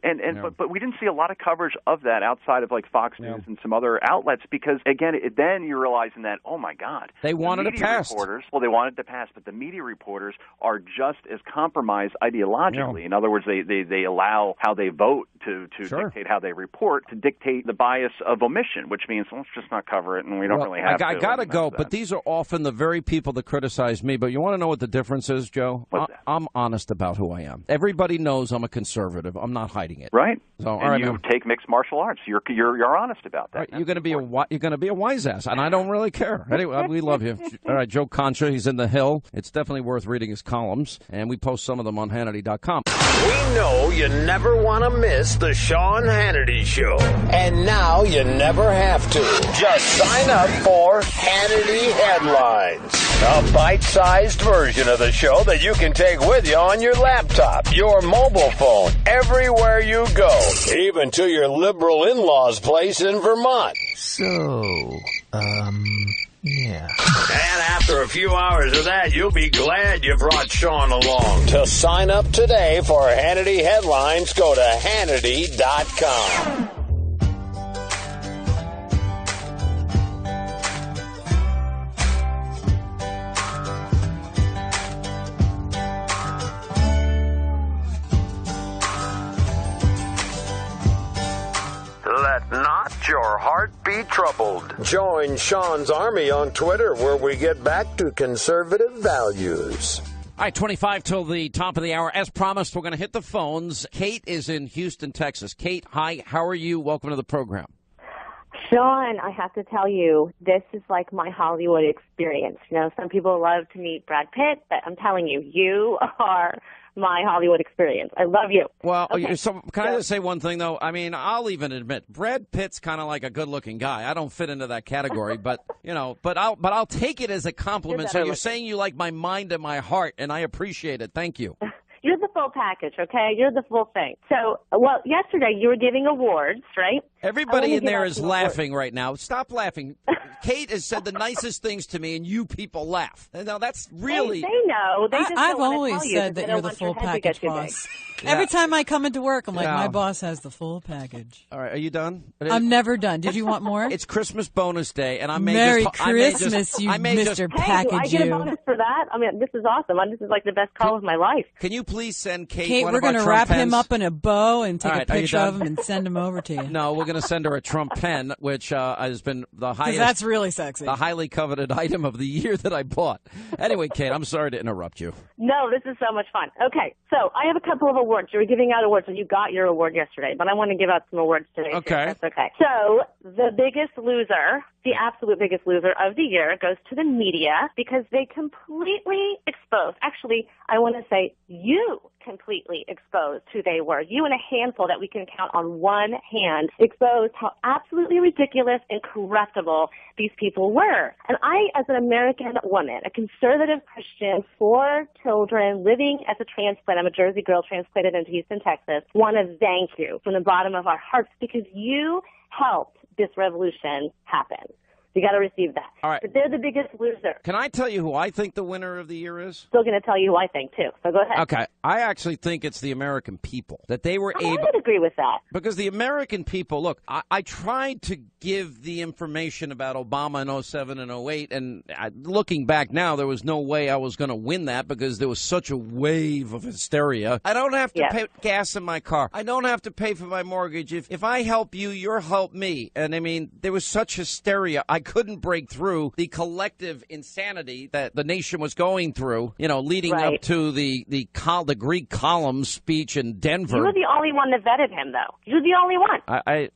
[SPEAKER 13] But we didn't see a lot of coverage of that outside of like Fox News and some other outlets because, again, then you're realizing that, oh, my God.
[SPEAKER 6] They wanted to pass.
[SPEAKER 13] Well, they wanted to pass, but the media reporters are just as compromised ideologically. In other words, they allow how they vote to dictate how they report, to dictate the bias of omission, which means let's just not cover it, and we don't really have to.
[SPEAKER 6] I got to go, but these are often the very people that criticize me. But you want to know what the difference is, Joe? I'm honest about who I am. Everybody knows I'm a conservative. I'm not hiding it.
[SPEAKER 13] Right.
[SPEAKER 6] So,
[SPEAKER 13] and
[SPEAKER 6] right,
[SPEAKER 13] you take mixed martial arts. You're honest about that.
[SPEAKER 6] Right, you're going to be a wise ass, and I don't really care. Anyway, we love you. All right, Joe Concha, he's in the Hill. It's definitely worth reading his columns, and we post some of them on Hannity.com.
[SPEAKER 2] We know you never want to miss the Sean Hannity Show, and now you never have to. Just sign up for Hannity Headlines, a bite-sized version of the show that you can take with you on your laptop, your mobile phone, everywhere you go, even to your liberal in-laws' place in Vermont.
[SPEAKER 3] Yeah.
[SPEAKER 2] And after a few hours of that, you'll be glad you brought Sean along. To sign up today for Hannity Headlines, go to Hannity.com. Let not your heart be troubled. Join Sean's Army on Twitter, where we get back to conservative values.
[SPEAKER 6] All right, 25 till the top of the hour. As promised, we're going to hit the phones. Kate is in Houston, Texas. Kate, hi. How are you? Welcome to the program.
[SPEAKER 5] Sean, I have to tell you, this is like my Hollywood experience. You know, some people love to meet Brad Pitt, but I'm telling you, you are my Hollywood experience. I love you.
[SPEAKER 6] Well, okay. So can I just say one thing, though? I mean, I'll even admit, Brad Pitt's kind of like a good-looking guy. I don't fit into that category, but, you know, but I'll take it as a compliment. So you're saying you like my mind and my heart, and I appreciate it. Thank you.
[SPEAKER 5] You're the full package, okay? You're the full thing. So, well, yesterday you were giving awards, right?
[SPEAKER 6] Everybody in there is laughing right now. Stop laughing. Kate has said the nicest things to me, and you people laugh. Now, that's really...
[SPEAKER 5] They know. They just
[SPEAKER 3] I've always said that you're the full package boss. Yeah. Every time I come into work, I'm like, my boss has the full package.
[SPEAKER 6] All right, are you done?
[SPEAKER 3] I'm never done. Did you want more?
[SPEAKER 6] It's Christmas bonus day, and I may
[SPEAKER 3] Merry
[SPEAKER 6] just...
[SPEAKER 3] Christmas, you Mr. Package.
[SPEAKER 5] Do I get a bonus for that? I mean, this is awesome. This is like the best call of my life.
[SPEAKER 6] Can you please send Kate one
[SPEAKER 3] we're
[SPEAKER 6] of our
[SPEAKER 3] going to
[SPEAKER 6] Trump
[SPEAKER 3] wrap
[SPEAKER 6] pens?
[SPEAKER 3] him up in a bow and take
[SPEAKER 6] All right,
[SPEAKER 3] a picture of him and send him over to you.
[SPEAKER 6] No, we're going to send her a Trump pen, which has been the highest.
[SPEAKER 3] Because That's really sexy.
[SPEAKER 6] The highly coveted item of the year that I bought. Anyway, Kate, I'm sorry to interrupt you.
[SPEAKER 5] No, this is so much fun. Okay, so I have a couple of awards. You were giving out awards, and you got your award yesterday, but I want to give out some awards today.
[SPEAKER 6] Okay.
[SPEAKER 5] That's okay. So the biggest loser, the absolute biggest loser of the year goes to the media because they completely exposed. Actually, I want to say you completely exposed who they were. You and a handful that we can count on one hand exposed how absolutely ridiculous and corruptible these people were. And I, as an American woman, a conservative Christian, 4 children, living as a transplant, I'm a Jersey girl transplanted into Houston, Texas, want to thank you from the bottom of our hearts because you helped this revolution happen. You got to receive that.
[SPEAKER 6] All right.
[SPEAKER 5] But they're the biggest loser.
[SPEAKER 6] Can I tell you who I think the winner of the year is?
[SPEAKER 5] Still going to tell you who I think, too. So go ahead.
[SPEAKER 6] Okay. I actually think it's the American people. That they were able...
[SPEAKER 5] I would agree with that.
[SPEAKER 6] Because the American people, look, I tried to give the information about Obama in 07 and 08, and looking back now, there was no way I was going to win that because there was such a wave of hysteria. I don't have to pay gas in my car. I don't have to pay for my mortgage. If I help you, you'll help me. And, I mean, there was such hysteria. I couldn't break through the collective insanity that the nation was going through, you know, leading up to the Greek column speech in Denver.
[SPEAKER 5] You were the only one that vetted him, though. You're the only one.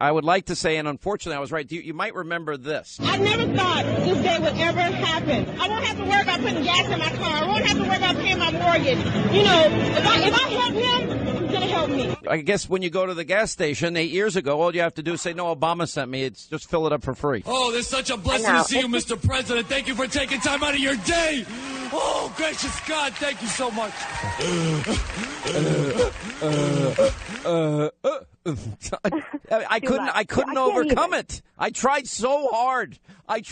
[SPEAKER 6] I would like to say, and unfortunately I was right, you might remember this.
[SPEAKER 7] I never thought this day would ever happen. I won't have to worry about putting gas in my car. I won't have to worry about paying my mortgage. You know, if I help him, he's going to help me.
[SPEAKER 6] I guess when you go to the gas station 8 years ago, all you have to do is say, no, Obama sent me. It's just fill it up for free.
[SPEAKER 9] Oh, there's such a blessing to see you, Mr. President. Thank you for taking time out of your day. Oh, gracious God, thank you so much.
[SPEAKER 6] I couldn't overcome it. I tried so hard. I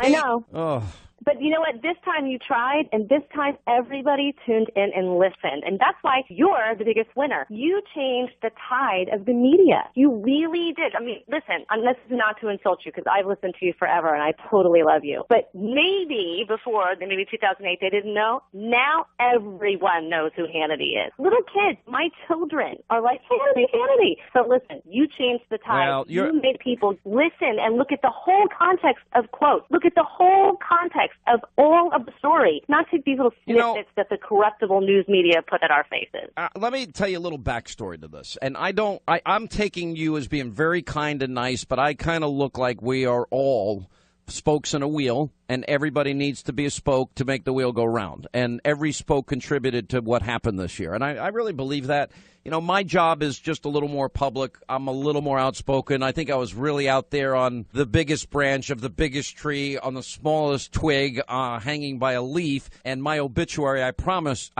[SPEAKER 5] know.
[SPEAKER 6] Oh.
[SPEAKER 5] But you know what? This time you tried, and this time everybody tuned in and listened. And that's why you're the biggest winner. You changed the tide of the media. You really did. I mean, listen, this is not to insult you because I've listened to you forever, and I totally love you. But maybe before, maybe 2008, they didn't know. Now everyone knows who Hannity is. Little kids, my children, are like, Hannity, Hannity. So listen, you changed the tide.
[SPEAKER 6] Well,
[SPEAKER 5] you made people listen and look at the whole context of quotes. Look at the whole context of all of the story, not take these little snippets that the corruptible news media put at our faces.
[SPEAKER 6] Let me tell you a little backstory to this. And I'm taking you as being very kind and nice, but I kind of look like we are all spokes in a wheel, and everybody needs to be a spoke to make the wheel go round. And every spoke contributed to what happened this year. And I really believe that. You know, my job is just a little more public. I'm a little more outspoken. I think I was really out there on the biggest branch of the biggest tree, on the smallest twig, hanging by a leaf. And my obituary, I promise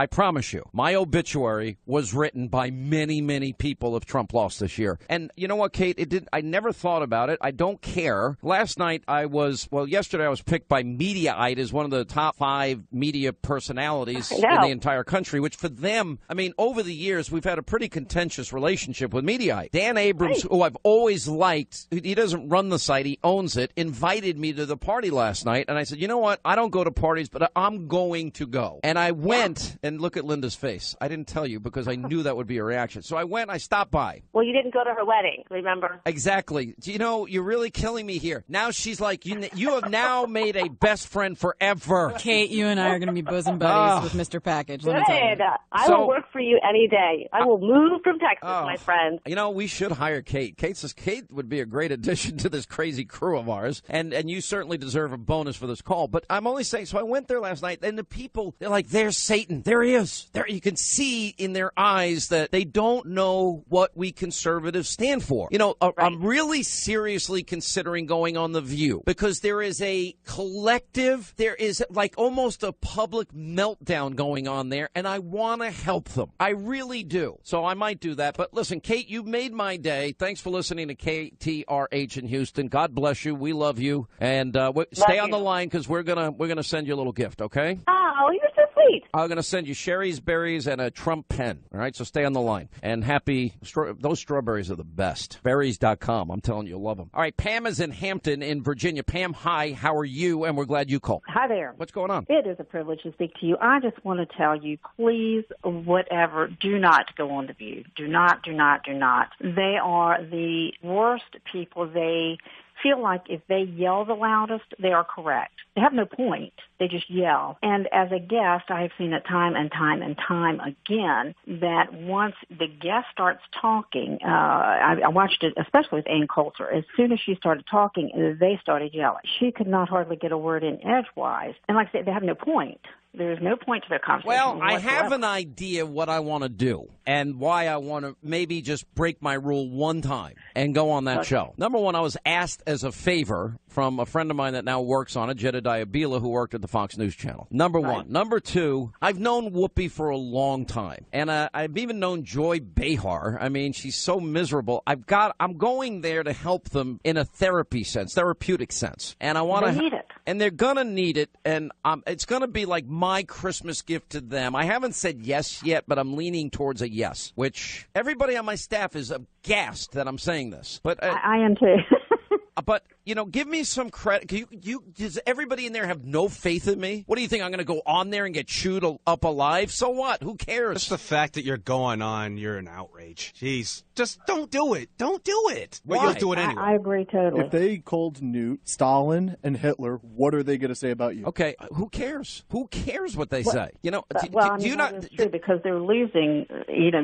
[SPEAKER 6] you, my obituary was written by many, many people if Trump lost this year. And you know what, Kate? I never thought about it. I don't care. Last night yesterday I was picked by Mediaite as one of the top 5 media personalities in the entire country, which for them, I mean, over the years, we've had a pretty contentious relationship with Mediaite. Dan Abrams, who I've always liked, he doesn't run the site, he owns it, invited me to the party last night, and I said, you know what, I don't go to parties, but I'm going to go. And I went, and look at Linda's face. I didn't tell you because I knew that would be a reaction. So I went, I stopped by.
[SPEAKER 5] Well, you didn't go to her wedding, remember?
[SPEAKER 6] Exactly. You know, you're really killing me here. Now she's like, you have now made a best friend forever.
[SPEAKER 3] Kate, you and I are going to be bosom buddies with Mr. Package. Let me tell you.
[SPEAKER 5] I will work for you any day. I will move from Texas, my friend.
[SPEAKER 6] You know, we should hire Kate. Kate would be a great addition to this crazy crew of ours, and you certainly deserve a bonus for this call. But I'm only saying, so I went there last night, and the people, they're like, there's Satan. There he is. There, you can see in their eyes that they don't know what we conservatives stand for. You know, I'm really seriously considering going on The View because there is a collective, there is like almost a public meltdown going on there, and I want to help them. I really do. So I might do that. But listen, Kate, you made my day. Thanks for listening to KTRH in Houston. God bless you. We love you. And stay on the line because we're gonna send you a little gift, okay?
[SPEAKER 5] Oh, you're so sweet.
[SPEAKER 6] I'm going to send you Sherry's berries and a Trump pen. All right, so stay on the line. And those strawberries are the best. Berries.com. I'm telling you, you'll love them. All right, Pam is in Hampton in Virginia. Pam, hi. How are you? And we're glad you called.
[SPEAKER 10] Hi there.
[SPEAKER 6] What's going on?
[SPEAKER 10] It is a privilege to speak to you. I just want to tell you, please, whatever, do not go on The View. Do not. They are the worst people. They feel like if they yell the loudest, they are correct. They have no point. They just yell. And as a guest, I have seen it time and time and time again that once the guest starts talking, I watched it especially with Ann Coulter. As soon as she started talking, they started yelling. She could not hardly get a word in edgewise. And like I said, they have no point. There's no point to their conversation.
[SPEAKER 6] Well, I
[SPEAKER 10] whatsoever.
[SPEAKER 6] have an idea what I want to do and why I want to maybe just break my rule one time and go on that show. Number one, I was asked as a favor from a friend of mine that now works on it, Jedediah Bila, who worked at the Fox News Channel. Number one. Number two, I've known Whoopi for a long time, and I've even known Joy Behar. I mean, she's so miserable. I'm going there to help them in a therapeutic sense, and I want to
[SPEAKER 10] need it.
[SPEAKER 6] And they're gonna need it, and it's gonna be like my Christmas gift to them. I haven't said yes yet, but I'm leaning towards a yes, which everybody on my staff is aghast that I'm saying this. But
[SPEAKER 10] I am too.
[SPEAKER 6] But, give me some credit. Does everybody in there have no faith in me? What do you think? I'm going to go on there and get chewed up alive? So what? Who cares?
[SPEAKER 11] Just the fact that you're going on, you're an outrage. Jeez. Just don't do it. Don't do it.
[SPEAKER 6] Why?
[SPEAKER 11] But you'll do it anyway.
[SPEAKER 10] I agree totally.
[SPEAKER 14] If they called Newt, Stalin, and Hitler, what are they going to say about you?
[SPEAKER 6] Okay, who cares? Who cares what they say?
[SPEAKER 10] That's true because they're losing,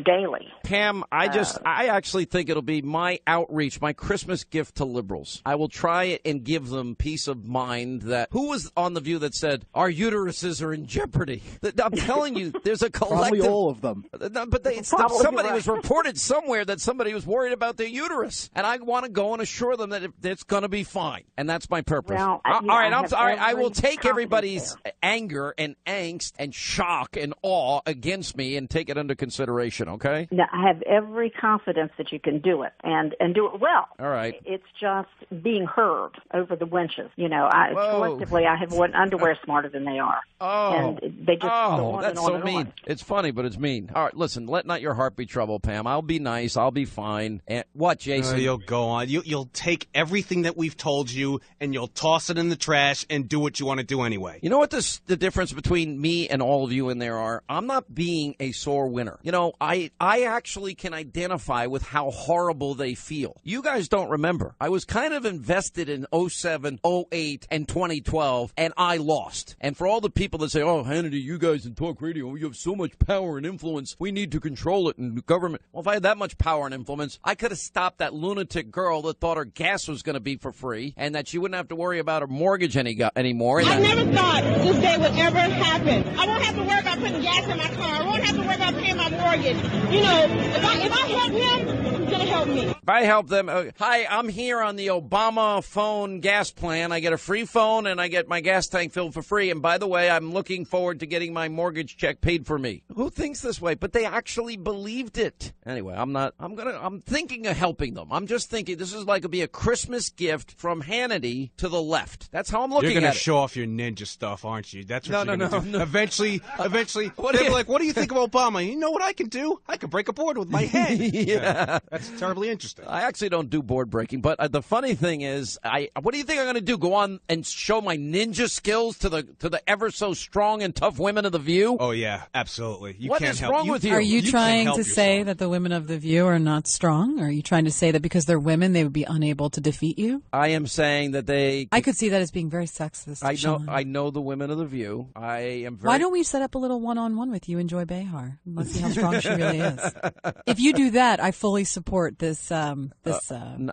[SPEAKER 10] daily.
[SPEAKER 6] Pam, I actually think it'll be my outreach, my Christmas gift to liberals. I will try it and give them peace of mind that who was on The View that said our uteruses are in jeopardy? I'm telling you, there's a collective.
[SPEAKER 14] Probably all of them.
[SPEAKER 6] But somebody was reported somewhere that somebody was worried about their uterus, and I want to go and assure them that it's going to be fine, and that's my purpose.
[SPEAKER 10] Well,
[SPEAKER 6] all right, I'm sorry. I will take
[SPEAKER 10] confidence
[SPEAKER 6] everybody's anger and angst and shock and awe against me and take it under consideration. Okay?
[SPEAKER 10] No, I have every confidence that you can do it and do it well.
[SPEAKER 6] All right.
[SPEAKER 10] It's just being heard over the wenches. Collectively, I have worn underwear smarter than they are.
[SPEAKER 6] Oh,
[SPEAKER 10] and they just go on
[SPEAKER 6] that's
[SPEAKER 10] and on
[SPEAKER 6] so
[SPEAKER 10] and
[SPEAKER 6] mean.
[SPEAKER 10] on.
[SPEAKER 6] It's funny, but it's mean. All right, listen. Let not your heart be troubled, Pam. I'll be nice. I'll be fine. And what, Jason?
[SPEAKER 11] You'll go on. You'll take everything that we've told you and you'll toss it in the trash and do what you want to do anyway.
[SPEAKER 6] You know what the difference between me and all of you in there are? I'm not being a sore winner. I actually can identify with how horrible they feel. You guys don't remember. I was kind of invested in 07, 08, and 2012, and I lost. And for all the people that say, oh, Hannity, you guys in talk radio, you have so much power and influence, we need to control it in the government. Well, if I had that much power and influence, I could have stopped that lunatic girl that thought her gas was going to be for free and that she wouldn't have to worry about her mortgage anymore.
[SPEAKER 7] I never thought this day would ever happen. I won't have to worry about putting gas in my car. I won't have to worry about paying my mortgage. If I help him, he's going to help me.
[SPEAKER 6] If I help them, hi, I'm here on the Obama phone gas plan. I get a free phone and I get my gas tank filled for free. And by the way, I'm looking forward to getting my mortgage check paid for me. Who thinks this way? But they actually believed it. Anyway, I'm thinking of helping them. I'm just thinking this is like to be a Christmas gift from Hannity to the left. That's how I'm looking at it.
[SPEAKER 11] You're going to show off your ninja stuff, aren't you? That's what you're going to do.
[SPEAKER 6] No.
[SPEAKER 11] Eventually, they'll be like, what do you think of Obama? You know what I can do? I can break a board with my head.
[SPEAKER 6] Yeah.
[SPEAKER 11] That's terribly interesting.
[SPEAKER 6] I actually don't do board breaking, but the funny thing is, what do you think I'm going to do? Go on and show my ninja skills to the ever so strong and tough women of The View?
[SPEAKER 11] Oh, yeah, absolutely.
[SPEAKER 6] What is wrong with you?
[SPEAKER 3] Are you trying to say that the women of The View are not strong? Are you trying to say that because they're women, they would be unable to defeat you?
[SPEAKER 6] I am saying that they...
[SPEAKER 3] I could see that as being very sexist, Sean.
[SPEAKER 6] I know the women of The View. I am very...
[SPEAKER 3] Why don't we set up a little one-on-one with you and Joy Behar? Let's see how strong she really is. If you do that, I fully support this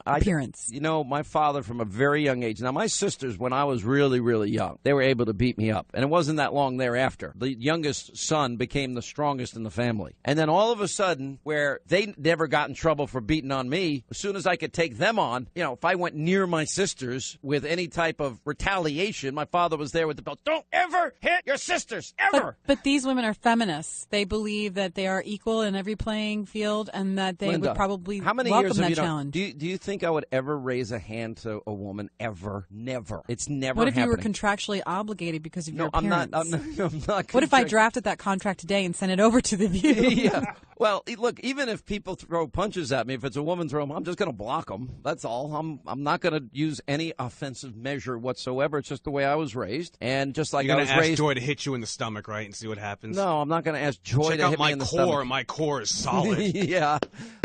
[SPEAKER 3] appearance.
[SPEAKER 6] My father from a very young age... Now, my sisters, when I was really, really young, they were able to beat me up. And it wasn't that long thereafter. The youngest son became the strongest in the family. And then all of a sudden, where they never got in trouble for beating on me, as soon as I could take them on, if I went near my sisters with any type of retaliation, my father was there with the belt. Don't ever hit your sisters, ever!
[SPEAKER 3] But these women are feminists. They believe that they are equal in every playing field and that they would probably welcome that challenge.
[SPEAKER 6] Do you think I would ever raise a hand to a woman, ever? Never. It's never
[SPEAKER 3] What if
[SPEAKER 6] happening.
[SPEAKER 3] you were contractually obligated because of your appearance?
[SPEAKER 6] I'm not
[SPEAKER 3] What if I drafted that contract today and sent it over to The View?
[SPEAKER 6] Yeah. Well, look, even if people throw punches at me, if it's a woman throw them, I'm just going to block them. That's all. I'm not going to use any offensive measure whatsoever. It's just the way I was raised. And just like
[SPEAKER 11] You're
[SPEAKER 6] I was
[SPEAKER 11] going to ask
[SPEAKER 6] raised...
[SPEAKER 11] Joy to hit you in the stomach, right, and see what happens?
[SPEAKER 6] No, I'm not going to ask Joy
[SPEAKER 11] Check
[SPEAKER 6] to
[SPEAKER 11] out
[SPEAKER 6] hit
[SPEAKER 11] my
[SPEAKER 6] me in the
[SPEAKER 11] core.
[SPEAKER 6] stomach.
[SPEAKER 11] My core is solid.
[SPEAKER 6] Yeah.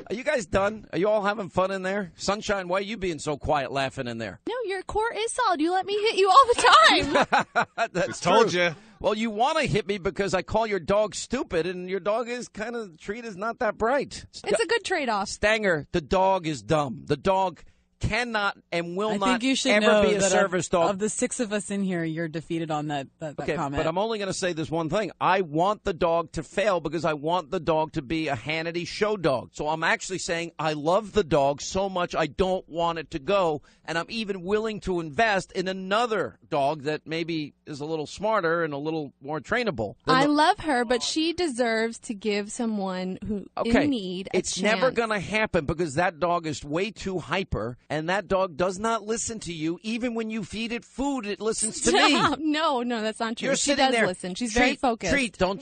[SPEAKER 6] Are you guys done? Are you all having fun in there? Sunshine, why are you being so quiet laughing in there?
[SPEAKER 15] No, your core is solid. You let me hit you all the time.
[SPEAKER 6] That's
[SPEAKER 11] told
[SPEAKER 6] true.
[SPEAKER 11] you.
[SPEAKER 6] Well, you want to hit me because I call your dog stupid, and your dog is treat is not that bright.
[SPEAKER 15] It's a good trade-off.
[SPEAKER 6] Stanger, the dog is dumb. The dog cannot and will
[SPEAKER 3] I
[SPEAKER 6] not
[SPEAKER 3] think you should
[SPEAKER 6] ever
[SPEAKER 3] know
[SPEAKER 6] be a
[SPEAKER 3] that
[SPEAKER 6] service dog.
[SPEAKER 3] Of the 6 of us in here, you're defeated on that
[SPEAKER 6] Okay,
[SPEAKER 3] comment.
[SPEAKER 6] but I'm only going to say this one thing. I want the dog to fail because I want the dog to be a Hannity show dog. So I'm actually saying I love the dog so much I don't want it to go, and I'm even willing to invest in another dog that maybe is a little smarter and a little more trainable.
[SPEAKER 16] I love her, but she deserves to give someone who in need a
[SPEAKER 6] It's
[SPEAKER 16] chance.
[SPEAKER 6] never going to happen because that dog is way too hyper, and that dog does not listen to you. Even when you feed it food, it listens to me.
[SPEAKER 16] No, that's not true.
[SPEAKER 6] You're
[SPEAKER 16] She
[SPEAKER 6] sitting
[SPEAKER 16] does
[SPEAKER 6] there.
[SPEAKER 16] listen. She's very focused.
[SPEAKER 6] Treat, don't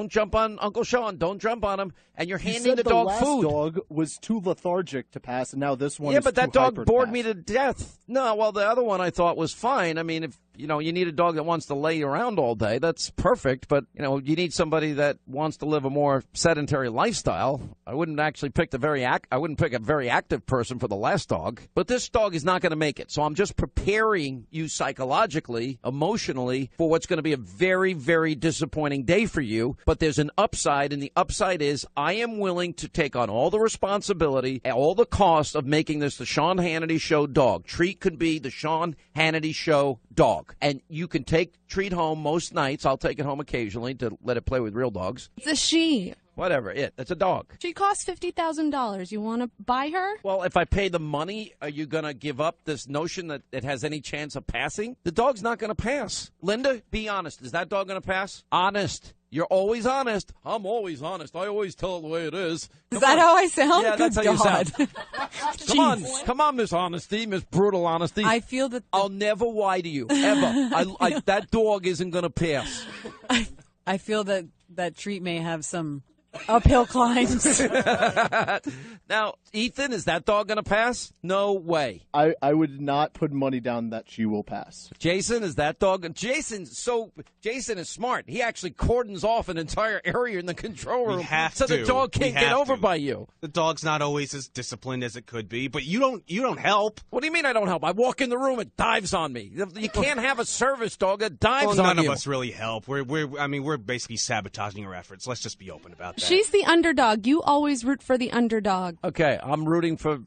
[SPEAKER 6] jump on Uncle Sean. Don't jump on him. And you're
[SPEAKER 14] You
[SPEAKER 6] handing
[SPEAKER 14] said
[SPEAKER 6] the dog
[SPEAKER 14] last
[SPEAKER 6] food.
[SPEAKER 14] Dog was too lethargic to pass, and now this one
[SPEAKER 6] Yeah,
[SPEAKER 14] is
[SPEAKER 6] but that
[SPEAKER 14] too
[SPEAKER 6] dog
[SPEAKER 14] hyper to
[SPEAKER 6] bored
[SPEAKER 14] pass.
[SPEAKER 6] me to death. No, well, the other one I thought was fine. I mean, if you need a dog that wants to lay around all day, that's perfect. But, you need somebody that wants to live a more sedentary lifestyle. I wouldn't actually pick I wouldn't pick a very active person for the last dog. But this dog is not going to make it. So I'm just preparing you psychologically, emotionally, for what's going to be a very, very disappointing day for you. But there's an upside, and the upside is I am willing to take on all the responsibility, all the cost of making this the Sean Hannity Show dog. Treat could be the Sean Hannity Show dog. And you can take Treat home most nights. I'll take it home occasionally to let it play with real dogs.
[SPEAKER 16] It's a she.
[SPEAKER 6] Whatever. It's a dog.
[SPEAKER 16] She costs $50,000. You want to buy her?
[SPEAKER 6] Well, if I pay the money, are you going to give up this notion that it has any chance of passing? The dog's not going to pass. Linda, be honest. Is that dog going to pass? Honest. You're always honest. I'm always honest. I always tell it the way it is.
[SPEAKER 3] Is that how I sound?
[SPEAKER 6] Yeah, that's
[SPEAKER 3] Good
[SPEAKER 6] how you
[SPEAKER 3] God.
[SPEAKER 6] sound. Come on, Miss Honesty, Miss Brutal Honesty.
[SPEAKER 3] I feel that
[SPEAKER 6] I'll never lie to you, ever. That dog isn't going to pass.
[SPEAKER 3] I feel that Treat may have some uphill climbs.
[SPEAKER 6] Now, Ethan, is that dog going to pass? No way.
[SPEAKER 14] I would not put money down that she will pass.
[SPEAKER 6] Jason, is that dog? Jason is smart. He actually cordons off an entire area in the control room so the dog can't get over by you.
[SPEAKER 11] The dog's not always as disciplined as it could be, but you don't help.
[SPEAKER 6] What do you mean I don't help? I walk in the room, it dives on me. You can't have a service dog that dives on you.
[SPEAKER 11] None of us really help. We're basically sabotaging our efforts. Let's just be open about that.
[SPEAKER 16] She's the underdog. You always root for the underdog.
[SPEAKER 6] Okay, I'm rooting for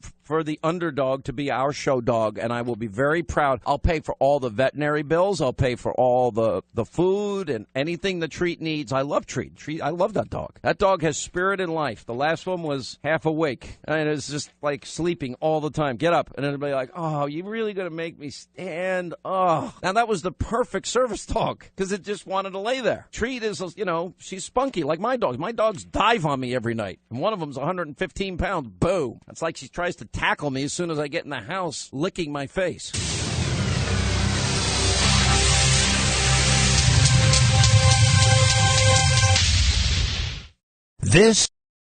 [SPEAKER 6] the underdog to be our show dog, and I will be very proud. I'll pay for all the veterinary bills. I'll pay for all the food and anything the Treat needs. I love Treat. I love that dog. That dog has spirit and life. The last one was half awake, and it's just like sleeping all the time. Get up, and everybody like, oh, you really going to make me stand? Oh. Now, that was the perfect service dog because it just wanted to lay there. Treat is, she's spunky like my dogs. My dogs dive on me every night, and one of them's 115 pounds. Boom. It's like she tries to tackle me as soon as I get in the house, licking my face.
[SPEAKER 2] This